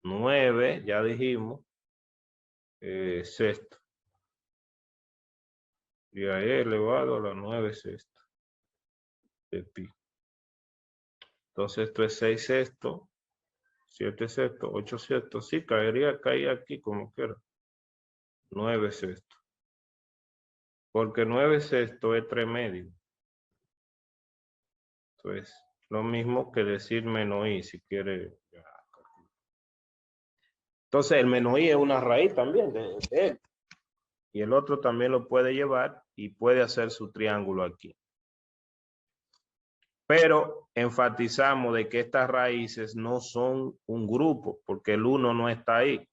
Speaker 1: 9, ya dijimos, sexto. Y ahí elevado a la 9 sexto de pi. Entonces esto es 6 sexto, 7 sexto, 8 sexto. Sí, caería aquí como quiera. 9 sexto. Porque 9 sexto es 3 medios. Entonces, lo mismo que decir menos i, si quiere. Entonces, el menos i es una raíz también de él. Y el otro también lo puede llevar y puede hacer su triángulo aquí. Pero enfatizamos de que estas raíces no son un grupo, porque el 1 no está ahí.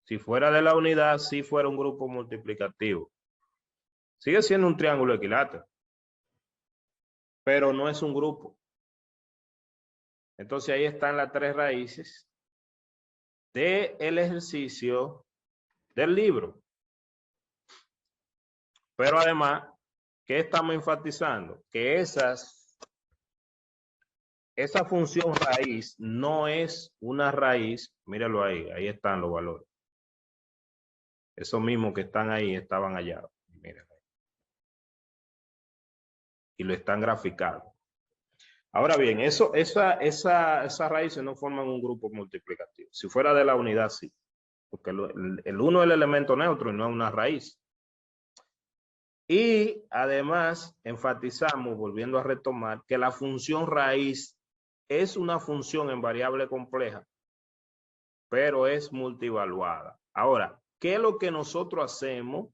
Speaker 1: Si fuera de la unidad, sí fuera un grupo multiplicativo. Sigue siendo un triángulo equilátero, pero no es un grupo. Entonces ahí están las 3 raíces del ejercicio del libro. Pero además, ¿qué estamos enfatizando? Que esa función raíz no es una raíz, míralo ahí, ahí están los valores. Esos mismos que están ahí estaban allá. Miren. Y lo están graficando. Ahora bien, esas raíces no forman un grupo multiplicativo. Si fuera de la unidad, sí. Porque el 1 es el elemento neutro y no es una raíz. Y además enfatizamos, volviendo a retomar, que la función raíz es una función en variable compleja, pero es multivaluada. Ahora, ¿qué es lo que nosotros hacemos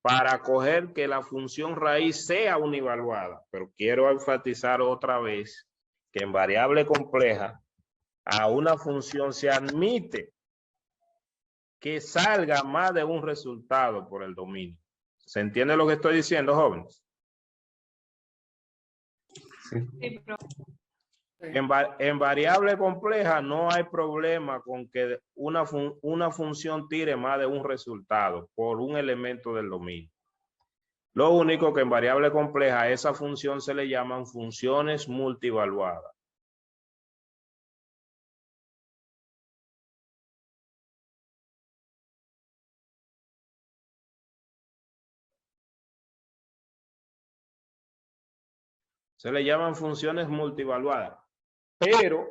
Speaker 1: para coger que la función raíz sea univaluada? Pero quiero enfatizar otra vez que en variable compleja a una función se admite que salga más de un resultado por el dominio. ¿Se entiende lo que estoy diciendo, jóvenes?
Speaker 3: Sí.
Speaker 4: Sí, profe.
Speaker 1: En variable compleja no hay problema con que una función tire más de un resultado por un elemento del dominio. Lo único que en variable compleja a esa función se le llaman funciones multivaluadas. Se le llaman funciones multivaluadas. Pero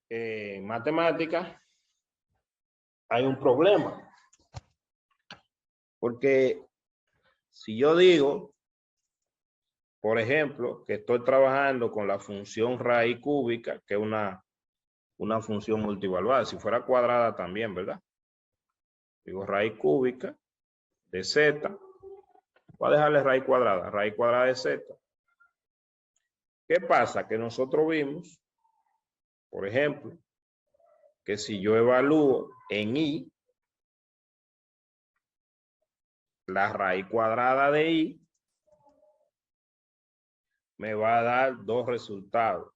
Speaker 1: en matemáticas hay un problema. Porque si yo digo, por ejemplo, que estoy trabajando con la función raíz cúbica, que es una función multivaluada, si fuera cuadrada también, ¿verdad? Digo raíz cúbica de z, voy a dejarle raíz cuadrada de z. ¿Qué pasa? Que nosotros vimos, por ejemplo, que si yo evalúo en y, la raíz cuadrada de y, me va a dar dos resultados.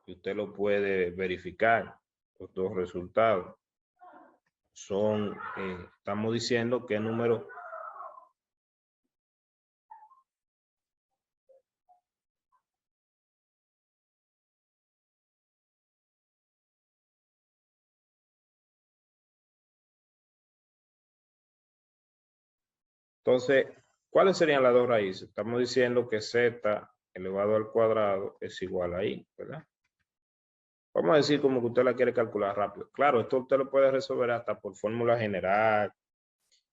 Speaker 1: Y usted lo puede verificar. Los dos resultados son, estamos diciendo que número entonces, ¿cuáles serían las dos raíces? Estamos diciendo que z elevado al cuadrado es igual a i, ¿verdad? Vamos a decir como que usted la quiere calcular rápido. Claro, esto usted lo puede resolver hasta por fórmula general,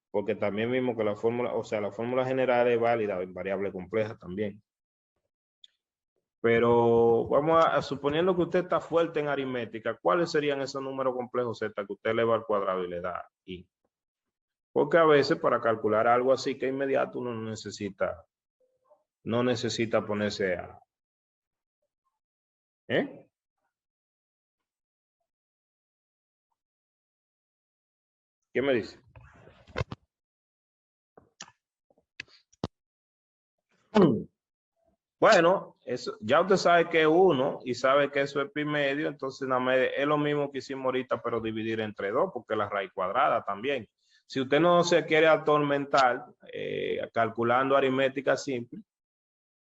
Speaker 1: porque también mismo que la fórmula, o sea, la fórmula general es válida en variable compleja también. Pero vamos suponiendo que usted está fuerte en aritmética, ¿cuáles serían esos números complejos z que usted eleva al cuadrado y le da i? Porque a veces para calcular algo así que inmediato uno no necesita ponerse a... ¿Eh? ¿Qué me dice? Bueno, eso, ya usted sabe que es 1 y sabe que eso es pi medio, entonces nada más es lo mismo que hicimos ahorita, pero dividir entre 2, porque la raíz cuadrada también. Si usted no se quiere atormentar calculando aritmética simple,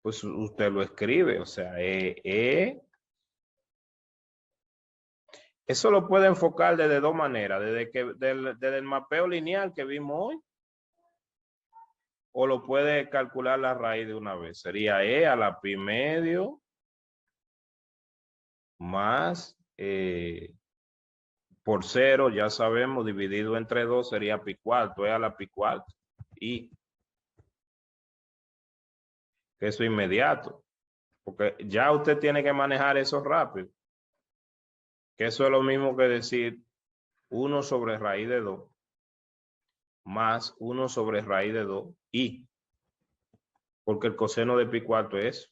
Speaker 1: pues usted lo escribe, o sea, eso lo puede enfocar desde dos maneras, desde el mapeo lineal que vimos hoy, o lo puede calcular la raíz de una vez. Sería e a la pi medio más por 0, ya sabemos, dividido entre 2 sería pi cuarto, e a la pi cuarto. Y eso es inmediato, porque ya usted tiene que manejar eso rápido. Que eso es lo mismo que decir 1 sobre raíz de 2 más 1 sobre raíz de 2 y, porque el coseno de pi cuarto es eso.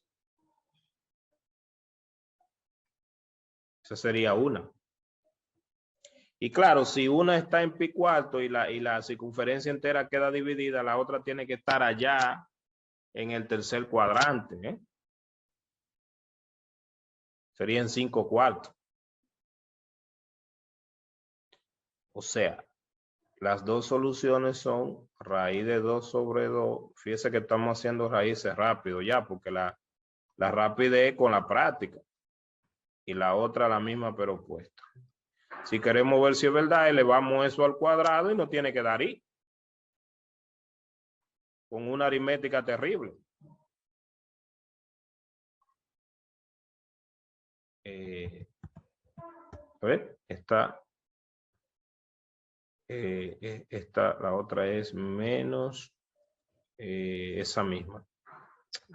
Speaker 1: Esa sería una. Y claro, si una está en pi cuarto y la circunferencia entera queda dividida, la otra tiene que estar allá en el tercer cuadrante, ¿eh? Sería en 5 cuartos. O sea, las dos soluciones son raíz de 2 sobre 2. Fíjese que estamos haciendo raíces rápido ya, porque la rapidez con la práctica. Y la otra la misma pero opuesta. Si queremos ver si es verdad, elevamos eso al cuadrado y no tiene que dar i. Con una aritmética terrible. a ver, la otra es menos esa misma.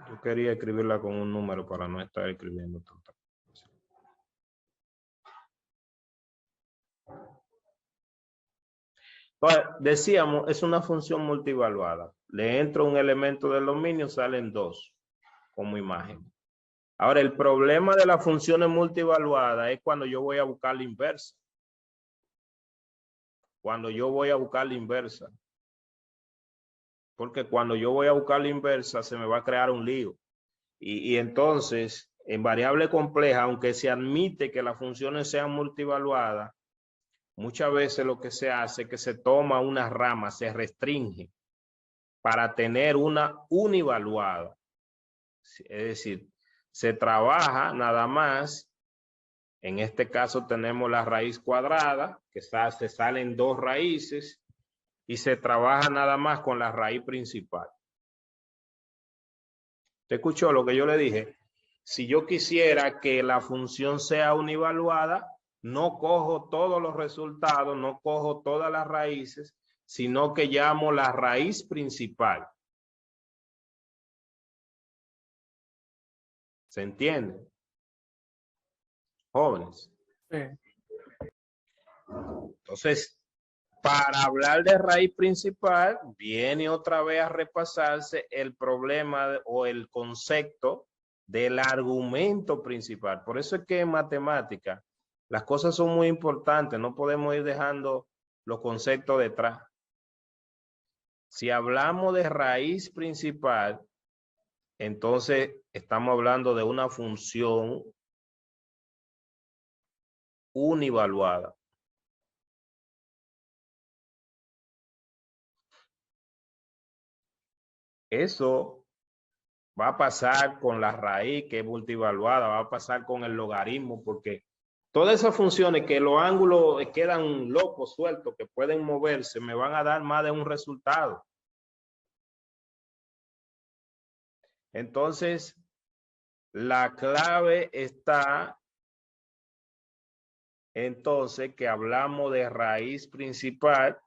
Speaker 1: Yo quería escribirla con un número para no estar escribiendo tanto. Entonces, decíamos, es una función multivaluada. Le entra un elemento del dominio, salen dos como imagen. Ahora, el problema de las funciones multivaluadas es cuando yo voy a buscar la inversa. Cuando yo voy a buscar la inversa. Porque cuando yo voy a buscar la inversa, se me va a crear un lío. Y entonces, en variable compleja, aunque se admite que las funciones sean multivaluadas, muchas veces lo que se hace es que se toma una rama, se restringe para tener una univaluada. Es decir, se trabaja nada más, en este caso tenemos la raíz cuadrada, que se salen dos raíces, y se trabaja nada más con la raíz principal. ¿Te escuchó lo que yo le dije? Si yo quisiera que la función sea univaluada, no cojo todos los resultados, no cojo todas las raíces, sino que llamo la raíz principal. ¿Se entiende? Jóvenes.
Speaker 2: Sí.
Speaker 1: Entonces, para hablar de raíz principal, viene otra vez a repasarse el problema o el concepto del argumento principal. Por eso es que en matemática las cosas son muy importantes, no podemos ir dejando los conceptos detrás. Si hablamos de raíz principal, entonces estamos hablando de una función univaluada. Eso va a pasar con la raíz que es multivaluada, va a pasar con el logaritmo, porque todas esas funciones que los ángulos quedan locos, sueltos, que pueden moverse, me van a dar más de un resultado. Entonces, la clave está entonces que hablamos de raíz principal,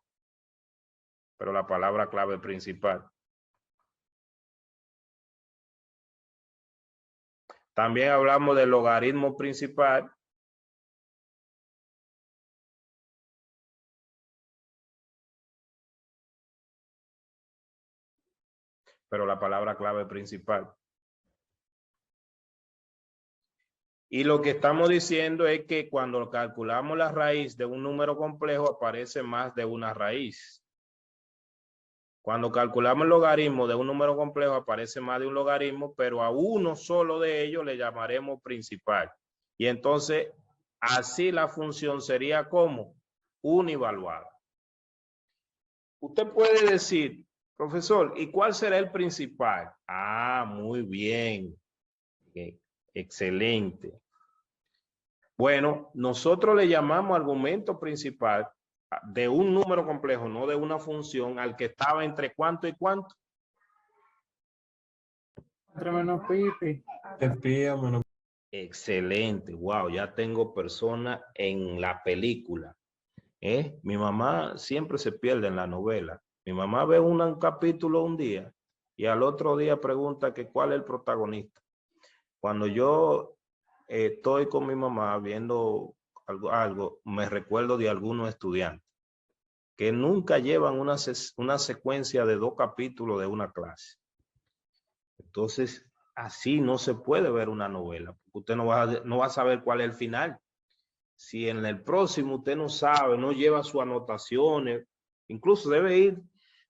Speaker 1: pero la palabra clave principal. También hablamos del logaritmo principal. Pero la palabra clave principal. Y lo que estamos diciendo es que cuando calculamos la raíz de un número complejo aparece más de una raíz. Cuando calculamos el logaritmo de un número complejo aparece más de un logaritmo, pero a uno solo de ellos le llamaremos principal. Y entonces así la función sería como univaluada. Usted puede decir, profesor, ¿y cuál será el principal? Ah, muy bien. Excelente. Bueno, nosotros le llamamos argumento principal de un número complejo, no de una función, al que estaba entre cuánto y cuánto.
Speaker 2: Entre menos pi y pi.
Speaker 3: De pi a menos.
Speaker 1: Excelente. Wow, ya tengo personas en la película. Mi mamá siempre se pierde en la novela. Mi mamá ve un capítulo un día y al otro día pregunta que cuál es el protagonista. Cuando yo estoy con mi mamá viendo algo, me recuerdo de algunos estudiantes que nunca llevan una secuencia de 2 capítulos de una clase. Entonces, así no se puede ver una novela, porque usted no va a saber cuál es el final. Si en el próximo usted no sabe, no lleva sus anotaciones, incluso debe ir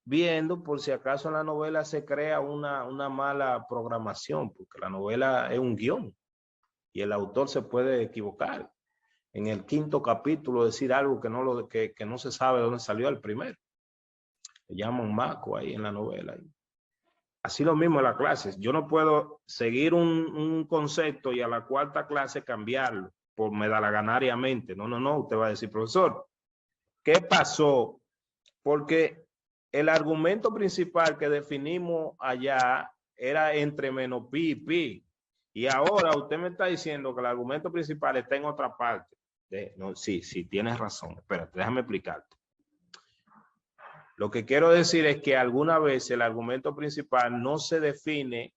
Speaker 1: viendo por si acaso en la novela se crea una mala programación, porque la novela es un guión y el autor se puede equivocar. En el 5º capítulo decir algo que no se sabe de dónde salió el primero. Le llaman maco ahí en la novela. Así lo mismo en las clases. Yo no puedo seguir un concepto y a la 4ª clase cambiarlo por medalaganariamente. No. Usted va a decir, profesor, ¿qué pasó? Porque el argumento principal que definimos allá era entre menos pi y pi. Y ahora usted me está diciendo que el argumento principal está en otra parte. No, sí, tienes razón. Espérate, déjame explicarte. Lo que quiero decir es que alguna vez el argumento principal no se define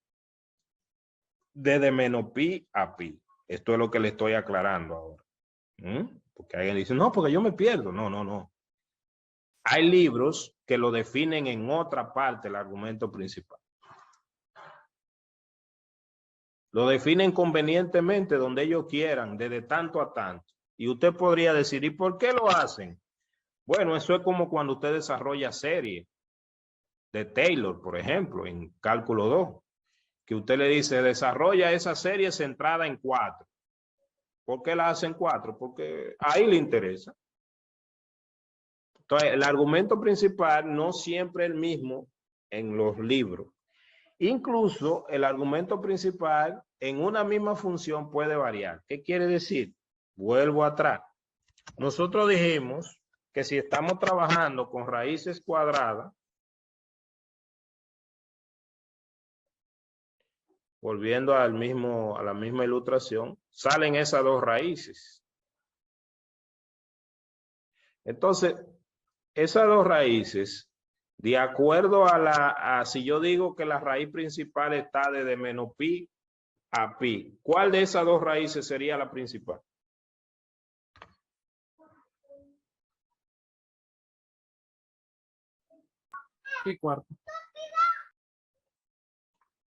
Speaker 1: desde menos pi a pi. Esto es lo que le estoy aclarando ahora. Porque alguien dice, no, porque yo me pierdo. No. Hay libros que lo definen en otra parte el argumento principal. Lo definen convenientemente donde ellos quieran, desde tanto a tanto. Y usted podría decir, ¿y por qué lo hacen? Bueno, eso es como cuando usted desarrolla series de Taylor, por ejemplo, en cálculo 2, que usted le dice, desarrolla esa serie centrada en 4. ¿Por qué la hacen 4? Porque ahí le interesa. Entonces, el argumento principal no siempre es el mismo en los libros. Incluso el argumento principal en una misma función puede variar. ¿Qué quiere decir? Vuelvo atrás. Nosotros dijimos que si estamos trabajando con raíces cuadradas, volviendo a la misma ilustración, salen esas dos raíces. Entonces, esas dos raíces, de acuerdo a si yo digo que la raíz principal está desde menos pi a pi, ¿cuál de esas dos raíces sería la principal?
Speaker 2: Pi cuarto.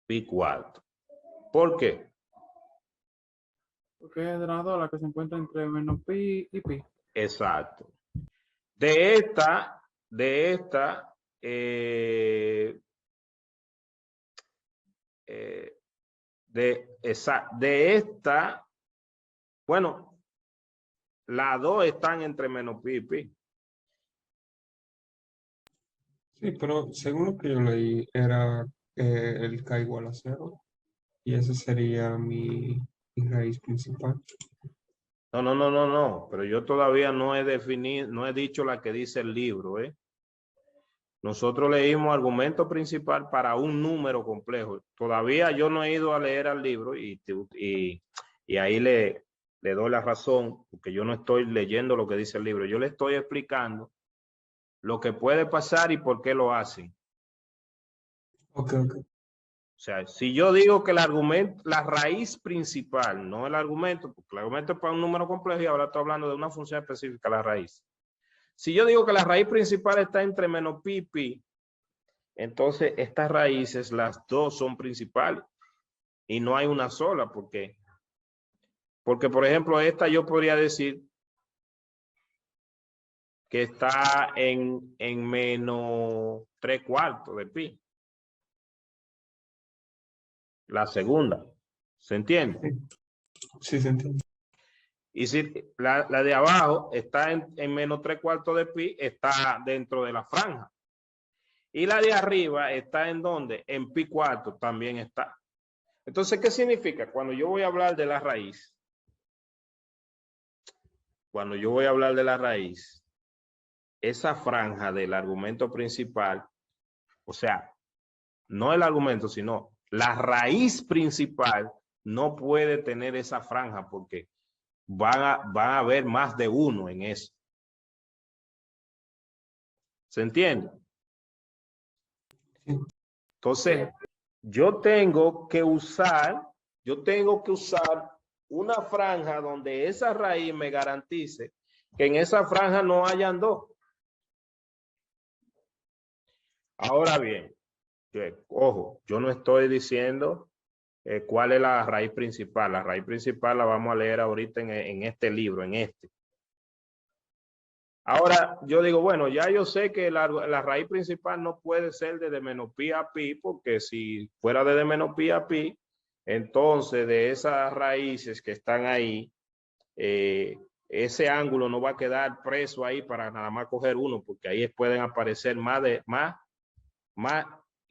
Speaker 1: Pi cuarto. ¿Por qué?
Speaker 2: Porque es de las dos la que se encuentra entre menos pi y pi.
Speaker 1: Exacto. De esta, bueno, las dos están entre menos pi y pi.
Speaker 3: Sí, pero según lo que yo leí, era el K igual a 0. Y esa sería mi raíz principal.
Speaker 1: No, pero yo todavía no he definido, no he dicho la que dice el libro, ¿eh? Nosotros leímos argumento principal para un número complejo. Todavía yo no he ido a leer el libro y ahí le doy la razón, porque yo no estoy leyendo lo que dice el libro. Yo le estoy explicando lo que puede pasar y por qué lo hacen.
Speaker 3: Ok.
Speaker 1: O sea, si yo digo que el argumento, la raíz principal, no el argumento, porque el argumento es para un número complejo y ahora estoy hablando de una función específica, la raíz. Si yo digo que la raíz principal está entre menos pi y pi, entonces estas raíces, las dos son principales y no hay una sola. ¿Por qué? Porque, por ejemplo, esta yo podría decir que está en menos 3/4 de pi. La segunda. ¿Se entiende?
Speaker 3: Sí, se entiende.
Speaker 1: Y si la de abajo está en menos 3/4 de pi, está dentro de la franja. Y la de arriba está en donde? En pi cuarto también está. Entonces, ¿qué significa? Cuando yo voy a hablar de la raíz, esa franja del argumento principal, o sea, no el argumento, sino la raíz principal no puede tener esa franja porque van a haber más de uno en eso. ¿Se entiende?
Speaker 3: Sí.
Speaker 1: Entonces, yo tengo que usar una franja donde esa raíz me garantice que en esa franja no hayan dos. Ahora bien, ojo, yo no estoy diciendo cuál es la raíz principal. La raíz principal la vamos a leer ahorita en este libro, en este. Ahora, yo digo, bueno, ya yo sé que la raíz principal no puede ser desde menos pi a pi, porque si fuera desde menos pi a pi, entonces de esas raíces que están ahí, ese ángulo no va a quedar preso ahí para nada más coger uno, porque ahí pueden aparecer más,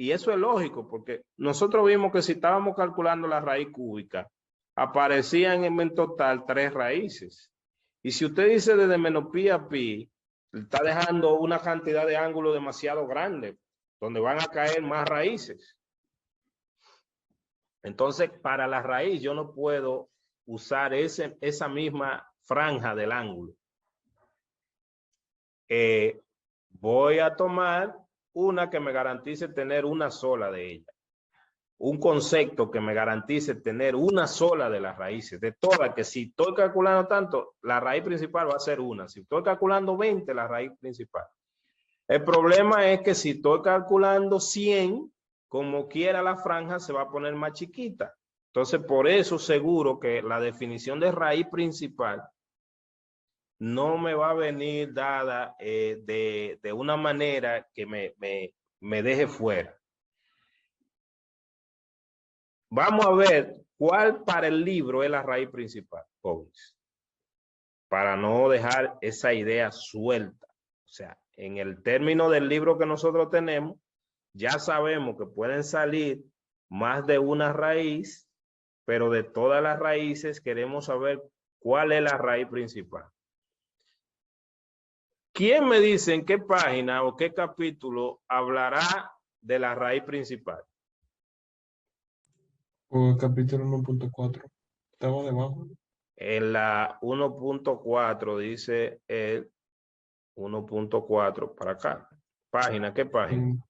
Speaker 1: y eso es lógico, porque nosotros vimos que si estábamos calculando la raíz cúbica, aparecían en total 3 raíces. Y si usted dice desde menos pi a pi, está dejando una cantidad de ángulos demasiado grande, donde van a caer más raíces. Entonces, para la raíz yo no puedo usar esa misma franja del ángulo. Voy a tomar una que me garantice tener una sola de ellas. Un concepto que me garantice tener una sola de las raíces, de todas, que si estoy calculando tanto, la raíz principal va a ser una. Si estoy calculando 20, la raíz principal. El problema es que si estoy calculando 100, como quiera la franja se va a poner más chiquita. Entonces, por eso seguro que la definición de raíz principal no me va a venir dada de una manera que me deje fuera. Vamos a ver cuál para el libro es la raíz principal, jóvenes, para no dejar esa idea suelta. O sea, en el término del libro que nosotros tenemos, ya sabemos que pueden salir más de una raíz, pero de todas las raíces queremos saber cuál es la raíz principal. ¿Quién me dice en qué página o qué capítulo hablará de la raíz principal?
Speaker 3: O el capítulo 1.4. Estaba debajo.
Speaker 1: En la 1.4 dice el 1.4 para acá. Página, ¿qué página?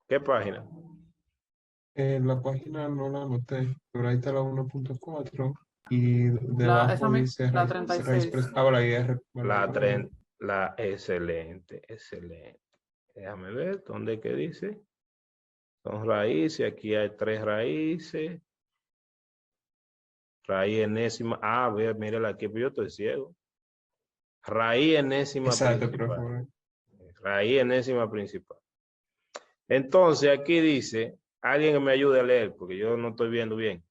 Speaker 1: ¿Qué página?
Speaker 3: La página no la anoté, pero ahí está la 1.4 y
Speaker 2: esa
Speaker 3: debajo dice
Speaker 2: la
Speaker 3: raíz
Speaker 2: 36.
Speaker 3: ahora IR.
Speaker 1: Excelente, excelente. Déjame ver, ¿dónde que dice? Son raíces, aquí hay 3 raíces. Raíz enésima. Ah, a ver, mírala aquí, yo estoy ciego. Raíz enésima
Speaker 3: Exacto,
Speaker 1: principal.
Speaker 3: profesor.
Speaker 1: Raíz enésima principal. Entonces, aquí dice, alguien que me ayude a leer, porque yo no estoy viendo bien.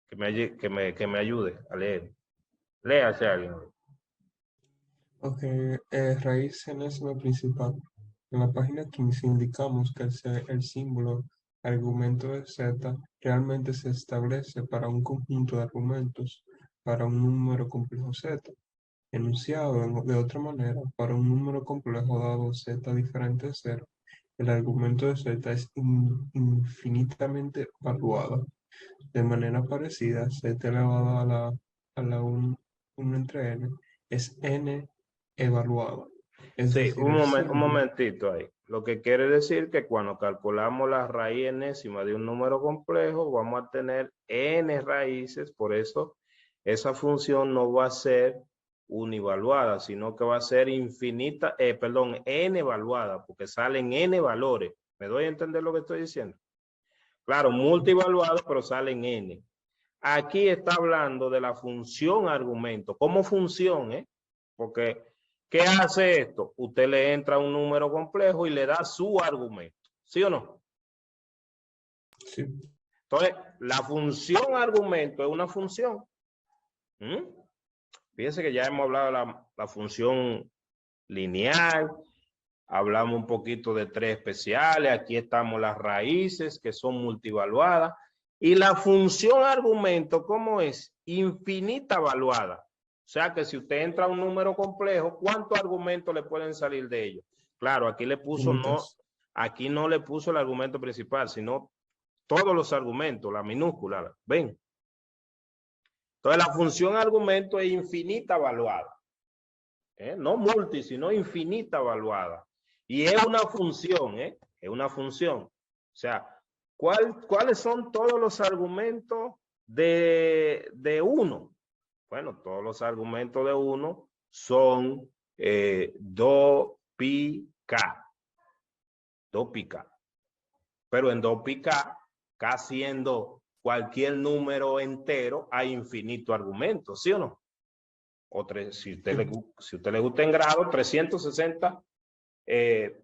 Speaker 1: Que me ayude a leer. Léase alguien.
Speaker 3: Ok, raíz enésima principal. En la página 15 indicamos que el símbolo argumento de Z realmente se establece para un conjunto de argumentos para un número complejo Z. Enunciado de otra manera, para un número complejo dado Z diferente de 0, el argumento de Z es infinitamente evaluado. De manera parecida, Z elevado a la 1 entre n es n evaluado. Es
Speaker 1: Sí,
Speaker 3: decir,
Speaker 1: un momentito ahí. Lo que quiere decir que cuando calculamos la raíz enésima de un número complejo, vamos a tener n raíces, por eso esa función no va a ser univaluada, sino que va a ser n evaluada, porque salen n valores. ¿Me doy a entender lo que estoy diciendo? Claro, multivaluado, pero salen n. Aquí está hablando de la función argumento, como función, porque ¿qué hace esto? Usted le entra un número complejo y le da su argumento, ¿sí o no?
Speaker 3: Sí.
Speaker 1: Entonces, la función argumento es una función. Fíjense que ya hemos hablado de la función lineal, hablamos un poquito de 3 especiales, aquí estamos las raíces que son multivaluadas, y la función argumento, ¿cómo es? Infinita evaluada. O sea que si usted entra a un número complejo, ¿cuántos argumentos le pueden salir de ellos? Claro, aquí le puso aquí no le puso el argumento principal, sino todos los argumentos, la minúscula, ¿ven? Entonces la función argumento es infinita evaluada. No multi, sino infinita evaluada. Y es una función, es una función. O sea, ¿cuáles son todos los argumentos de 1? Bueno, todos los argumentos de 1 son 2 pi k. 2 pi k. Pero en 2 pi k siendo cualquier número entero, hay infinito argumento, ¿sí o no? O si usted le gusta en grado, 360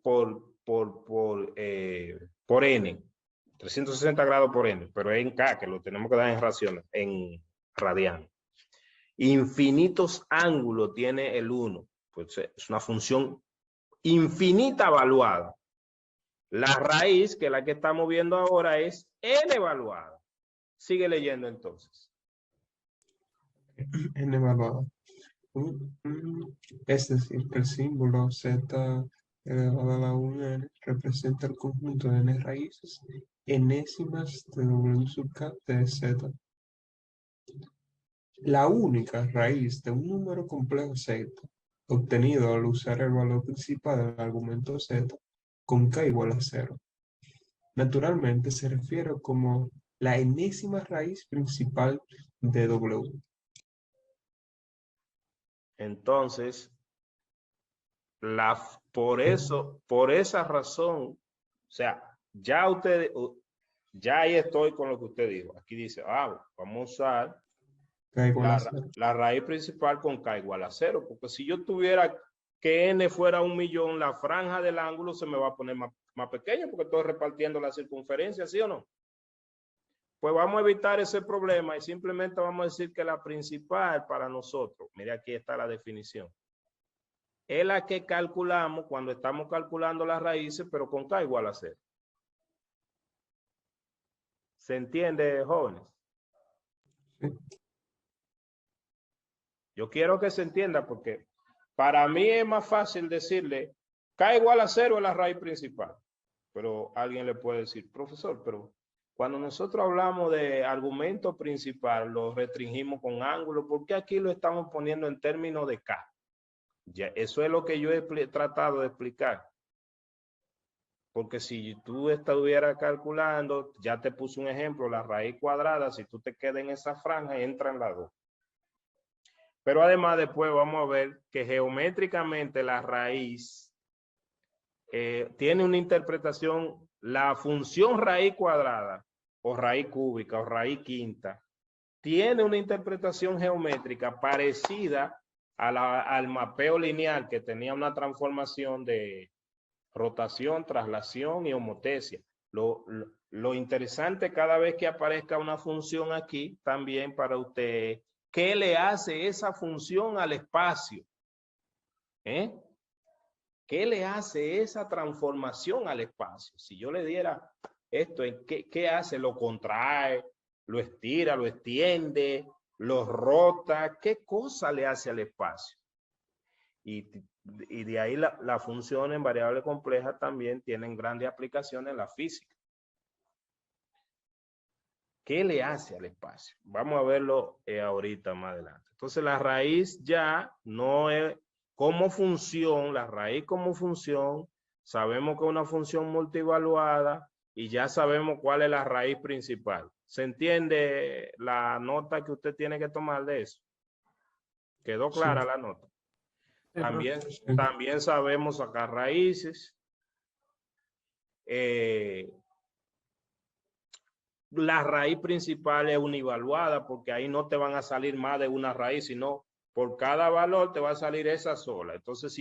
Speaker 1: por n. 360 grados por n, pero es en K, que lo tenemos que dar en raciones, en radianes. Infinitos ángulos tiene el 1. Pues es una función infinita evaluada. La raíz, que es la que estamos viendo ahora, es n evaluada. Sigue leyendo entonces.
Speaker 3: N evaluado. Es decir, que el símbolo Z elevado a la 1n representa el conjunto de n raíces enésimas de w sub k de z. La única raíz de un número complejo z obtenido al usar el valor principal del argumento z con k igual a 0. Naturalmente se refiere como la enésima raíz principal de w.
Speaker 1: Entonces, por esa razón, o sea, ya ahí estoy con lo que usted dijo. Aquí dice, vamos a usar
Speaker 3: K igual a 0.
Speaker 1: la raíz principal con k igual a 0, porque si yo tuviera que n fuera 1.000.000, la franja del ángulo se me va a poner más pequeña porque estoy repartiendo la circunferencia, ¿sí o no? Pues vamos a evitar ese problema y simplemente vamos a decir que la principal para nosotros, mire aquí está la definición, es la que calculamos cuando estamos calculando las raíces, pero con k igual a 0. ¿Se entiende, jóvenes?
Speaker 3: Sí.
Speaker 1: Yo quiero que se entienda porque para mí es más fácil decirle k igual a 0 es la raíz principal. Pero alguien le puede decir, profesor, pero cuando nosotros hablamos de argumento principal, lo restringimos con ángulo, ¿por qué aquí lo estamos poniendo en términos de k? Ya, eso es lo que yo he tratado de explicar. Porque si tú estuvieras calculando, ya te puse un ejemplo, la raíz cuadrada, si tú te quedas en esa franja, entra en la 2. Pero además después vamos a ver que geométricamente la raíz tiene una interpretación, la función raíz cuadrada o raíz cúbica o raíz quinta, tiene una interpretación geométrica parecida al mapeo lineal que tenía una transformación de rotación, traslación y homotesia. Lo interesante cada vez que aparezca una función aquí, también para usted, ¿qué le hace esa función al espacio? ¿Qué le hace esa transformación al espacio? Si yo le diera esto, ¿qué hace? ¿Lo contrae? ¿Lo estira? ¿Lo extiende? ¿Lo rota? ¿Qué cosa le hace al espacio? Y de ahí la función en variable compleja también tienen grandes aplicaciones en la física. ¿Qué le hace al espacio? Vamos a verlo ahorita más adelante. Entonces la raíz ya no es como función, la raíz como función, sabemos que es una función multivaluada y ya sabemos cuál es la raíz principal. ¿Se entiende la nota que usted tiene que tomar de eso? ¿Quedó clara
Speaker 3: Sí.
Speaker 1: la nota?
Speaker 2: Sí,
Speaker 1: También sabemos sacar raíces. La raíz principal es univaluada porque ahí no te van a salir más de una raíz, sino por cada valor te va a salir esa sola. Entonces,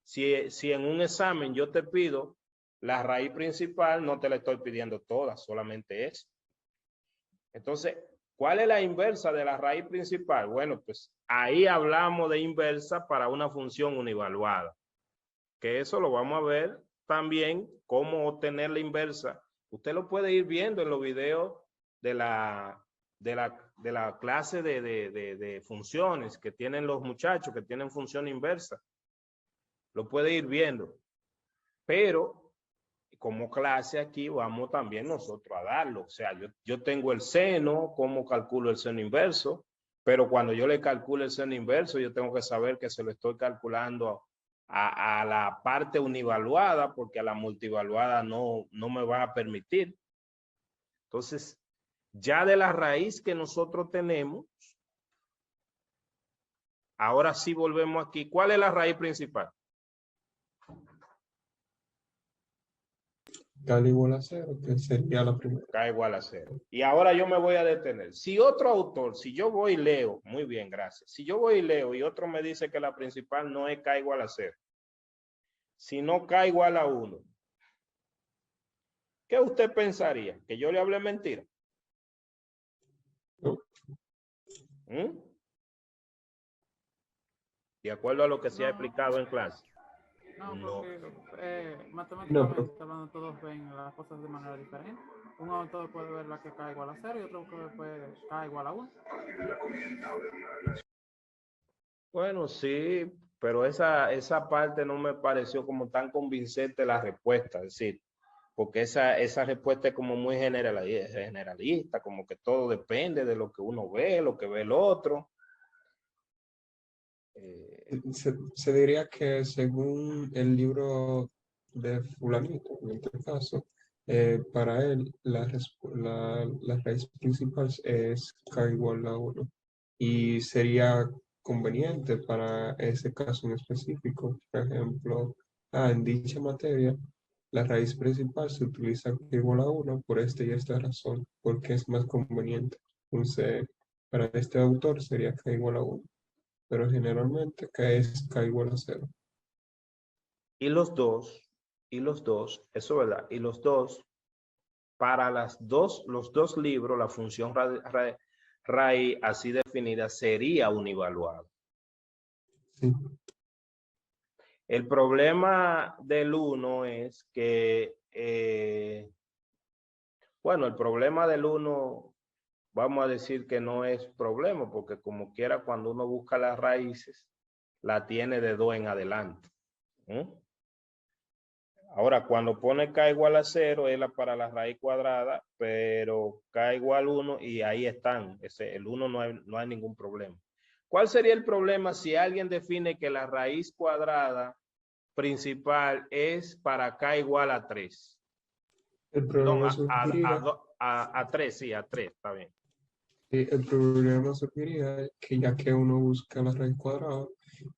Speaker 1: si en un examen yo te pido la raíz principal, no te la estoy pidiendo toda, solamente esa. Entonces, ¿cuál es la inversa de la raíz principal? Bueno, pues ahí hablamos de inversa para una función univaluada, que eso lo vamos a ver también, cómo obtener la inversa. Usted lo puede ir viendo en los videos de la clase de funciones que tienen los muchachos, que tienen función inversa. Lo puede ir viendo. Pero como clase aquí vamos también nosotros a darlo. O sea, yo tengo el seno, cómo calculo el seno inverso, pero cuando yo le calculo el seno inverso, yo tengo que saber que se lo estoy calculando a la parte univaluada, porque a la multivaluada no me va a permitir. Entonces, ya de la raíz que nosotros tenemos, ahora sí volvemos aquí. ¿Cuál es la raíz principal?
Speaker 3: K igual a 0, que sería la primera.
Speaker 1: K igual a 0. Y ahora yo me voy a detener. Si otro autor, si yo voy y leo, muy bien, gracias. Si yo voy y leo y otro me dice que la principal no es K igual a 0, sino K igual a 1, ¿qué usted pensaría? ¿Que yo le hablé mentira?
Speaker 3: No.
Speaker 1: De acuerdo a lo que se ha explicado en clase.
Speaker 2: No, porque matemáticamente
Speaker 3: No, pero-
Speaker 2: hablando todos ven las cosas de manera diferente. Un autor puede ver la que K igual a 0 y otro puede K igual a 1.
Speaker 1: Bueno, sí, pero esa parte no me pareció como tan convincente la respuesta, es decir, porque esa respuesta es como muy generalista, como que todo depende de lo que uno ve, lo que ve el otro.
Speaker 3: Se diría que según el libro de fulanito, en este caso, para él la raíz principal es k igual a 1 y sería conveniente para ese caso en específico. Por ejemplo, en dicha materia, la raíz principal se utiliza k igual a 1 por esta y esta razón, porque es más conveniente. Entonces, para este autor sería k igual a 1, pero generalmente k es k igual a 0.
Speaker 1: Y los dos, eso es verdad, y los dos, para los dos libros, la función raíz así definida sería univaluada.
Speaker 3: Sí.
Speaker 1: El problema del 1 es que, bueno, el problema del 1, vamos a decir que no es problema, porque como quiera, cuando uno busca las raíces, la tiene de 2 en adelante. Ahora, cuando pone k igual a 0, es para la raíz cuadrada, pero k igual a 1 y ahí están. El 1 no hay ningún problema. ¿Cuál sería el problema si alguien define que la raíz cuadrada principal es para k igual a 3?
Speaker 3: El
Speaker 1: Perdón,
Speaker 3: problema surgiría,
Speaker 1: a 3, sí, a 3, está bien.
Speaker 3: el problema surgiría que ya que uno busca la raíz cuadrada,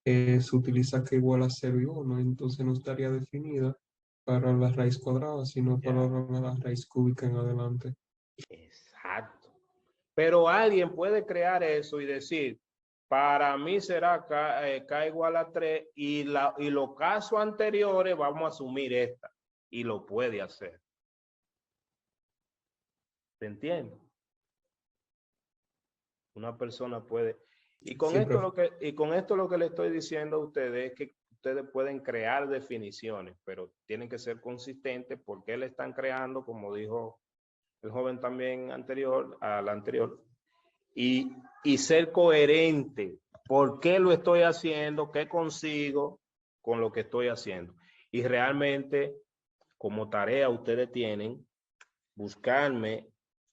Speaker 3: se utiliza k igual a 0 y 1, entonces no estaría definida para la raíz cuadrada, sino para la raíz cúbica en adelante.
Speaker 1: Exacto. Pero alguien puede crear eso y decir, para mí será k igual a 3 y los casos anteriores vamos a asumir esta. Y lo puede hacer. ¿Se entiende? Una persona puede. Y con,
Speaker 3: Sí,
Speaker 1: esto
Speaker 3: profe.
Speaker 1: lo que le estoy diciendo a ustedes es que ustedes pueden crear definiciones, pero tienen que ser consistentes porque le están creando, como dijo el joven también al anterior, y ser coherente. ¿Por qué lo estoy haciendo? ¿Qué consigo con lo que estoy haciendo? Y realmente, como tarea, ustedes tienen buscarme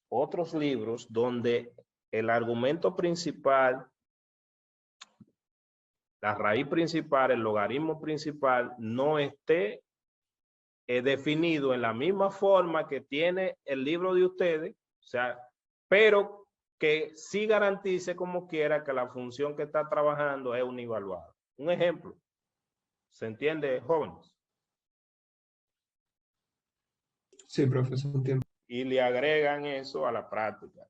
Speaker 1: otros libros donde el argumento principal, la raíz principal, el logaritmo principal, no esté definido en la misma forma que tiene el libro de ustedes, o sea, pero que sí garantice como quiera que la función que está trabajando es univaluada. Un ejemplo, ¿se entiende, jóvenes?
Speaker 3: Sí, profesor, entiendo.
Speaker 1: Y le agregan eso a la práctica.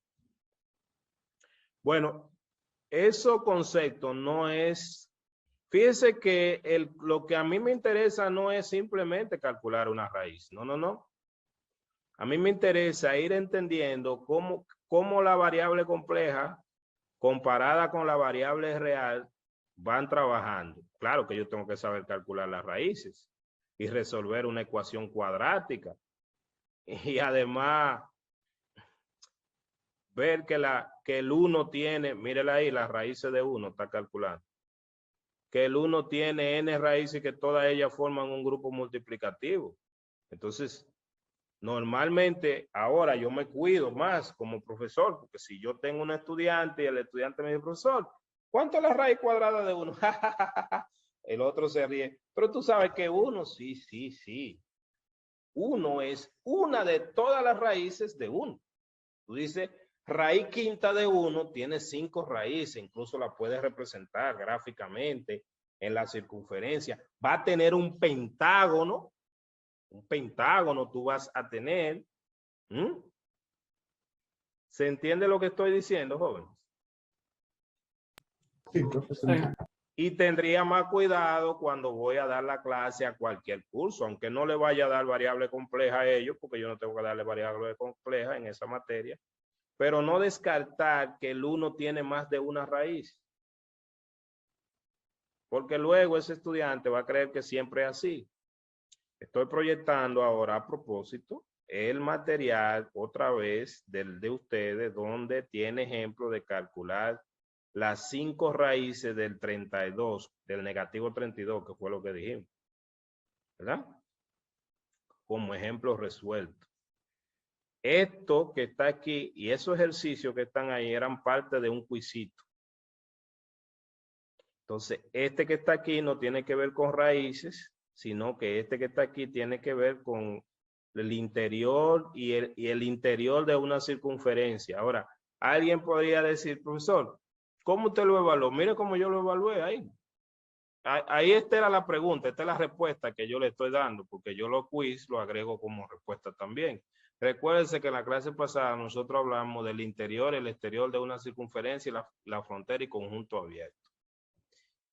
Speaker 1: Bueno, esos conceptos no es, fíjense que lo que a mí me interesa no es simplemente calcular una raíz, no. A mí me interesa ir entendiendo cómo la variable compleja comparada con la variable real van trabajando. Claro que yo tengo que saber calcular las raíces y resolver una ecuación cuadrática. Y además ver que el 1 tiene, mírela ahí, las raíces de 1 está calculando. Que el 1 tiene n raíces y que todas ellas forman un grupo multiplicativo. Entonces, normalmente ahora yo me cuido más como profesor, porque si yo tengo un estudiante y el estudiante me dice, profesor, ¿cuánto es la raíz cuadrada de 1? El otro se ríe, pero tú sabes que 1, sí. 1 es una de todas las raíces de 1. Tú dices, raíz quinta de 1 tiene 5 raíces, incluso la puedes representar gráficamente en la circunferencia. Va a tener un pentágono tú vas a tener. ¿Se entiende lo que estoy diciendo, jóvenes?
Speaker 3: Sí, profesor.
Speaker 2: Sí.
Speaker 1: Y tendría más cuidado cuando voy a dar la clase a cualquier curso, aunque no le vaya a dar variable compleja a ellos, porque yo no tengo que darle variable compleja en esa materia, pero no descartar que el 1 tiene más de una raíz. Porque luego ese estudiante va a creer que siempre es así. Estoy proyectando ahora a propósito el material otra vez del de ustedes donde tiene ejemplo de calcular las 5 raíces del 32, del negativo 32, que fue lo que dijimos, ¿verdad? Como ejemplo resuelto. Esto que está aquí y esos ejercicios que están ahí eran parte de un quizito. Entonces, este que está aquí no tiene que ver con raíces, sino que este que está aquí tiene que ver con el interior y el interior de una circunferencia. Ahora, alguien podría decir, profesor, ¿cómo usted lo evaluó? Mire cómo yo lo evalué ahí. Ahí esta era la pregunta, esta es la respuesta que yo le estoy dando, porque yo los quiz lo agrego como respuesta también. Recuérdense que en la clase pasada nosotros hablamos del interior, el exterior de una circunferencia, la frontera y conjunto abierto.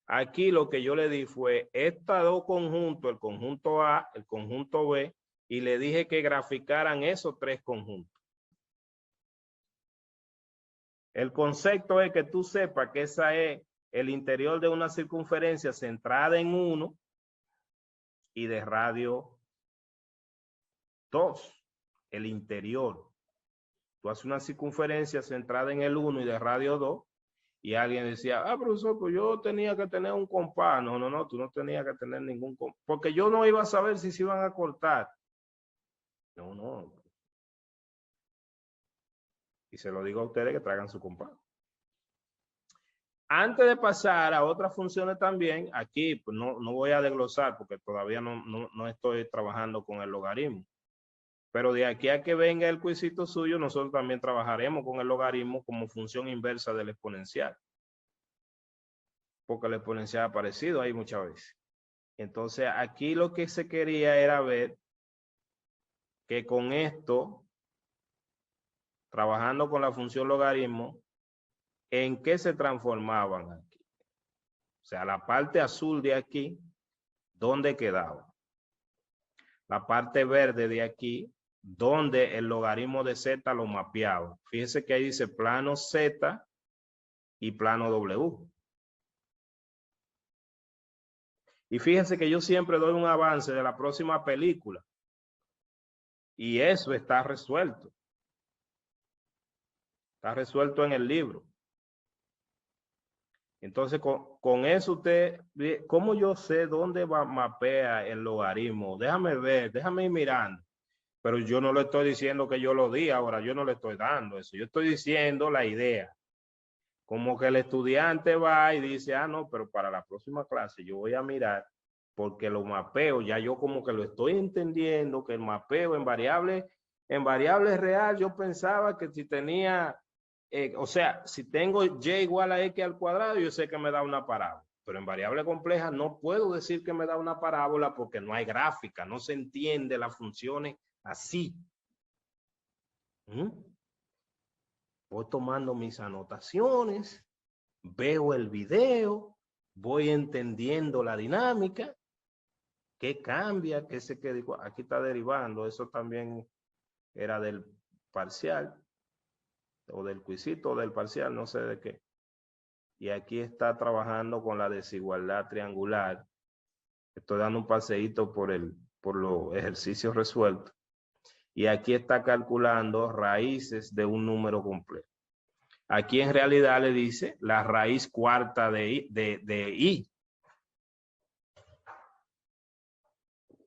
Speaker 1: Aquí lo que yo le di fue estos dos conjuntos, el conjunto A, el conjunto B, y le dije que graficaran esos 3 conjuntos. El concepto es que tú sepas que esa es el interior de una circunferencia centrada en 1 y de radio 2, el interior. Tú haces una circunferencia centrada en el 1 y de radio 2, y alguien decía, profesor, pues yo tenía que tener un compás. No, tú no tenías que tener ningún compás, porque yo no iba a saber si se iban a cortar. No. Y se lo digo a ustedes que traigan su compás. Antes de pasar a otras funciones también, aquí pues no voy a desglosar porque todavía no estoy trabajando con el logaritmo. Pero de aquí a que venga el quizito suyo, nosotros también trabajaremos con el logaritmo como función inversa del exponencial. Porque el exponencial ha aparecido ahí muchas veces. Entonces, aquí lo que se quería era ver que con esto, trabajando con la función logaritmo, ¿en qué se transformaban aquí? O sea, la parte azul de aquí, ¿dónde quedaba? La parte verde de aquí, ¿dónde el logaritmo de Z lo mapeaba? Fíjense que ahí dice plano Z y plano W. Y fíjense que yo siempre doy un avance de la próxima película. Y eso está resuelto. Está resuelto en el libro. Entonces, con eso usted, ¿cómo yo sé dónde mapea el logaritmo? Déjame ver, déjame ir mirando. Pero yo no le estoy diciendo que yo lo di ahora, yo no le estoy dando eso. Yo estoy diciendo la idea. Como que el estudiante va y dice, no, pero para la próxima clase yo voy a mirar porque lo mapeo, ya yo como que lo estoy entendiendo, que el mapeo en variable real, yo pensaba que si tenía, o sea, si tengo y igual a x al cuadrado, yo sé que me da una parábola, pero en variable compleja no puedo decir que me da una parábola porque no hay gráfica, no se entiende las funciones así. Voy tomando mis anotaciones, veo el video, voy entendiendo la dinámica. ¿Qué cambia? ¿Qué se queda igual? Aquí está derivando. Eso también era del parcial o del quizito o del parcial, no sé de qué. Y aquí está trabajando con la desigualdad triangular. Estoy dando un paseíto por los ejercicios resueltos. Y aquí está calculando raíces de un número complejo. Aquí en realidad le dice la raíz cuarta de I.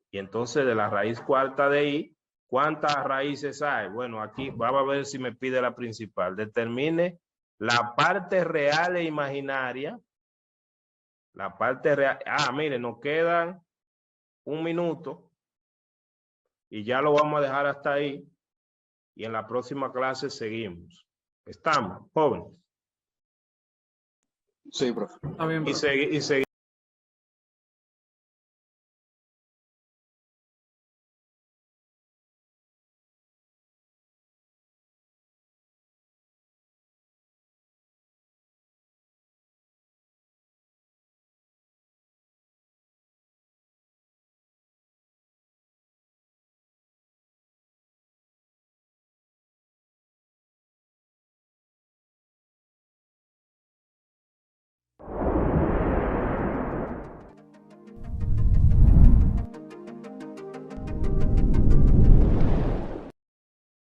Speaker 1: Y entonces de la raíz cuarta de I, ¿cuántas raíces hay? Bueno, aquí vamos a ver si me pide la principal. Determine la parte real e imaginaria. La parte real. Mire, nos quedan 1 minuto. Y ya lo vamos a dejar hasta ahí. Y en la próxima clase seguimos. ¿Estamos, jóvenes?
Speaker 7: Sí, profe.
Speaker 2: Está bien,
Speaker 1: Y seguimos.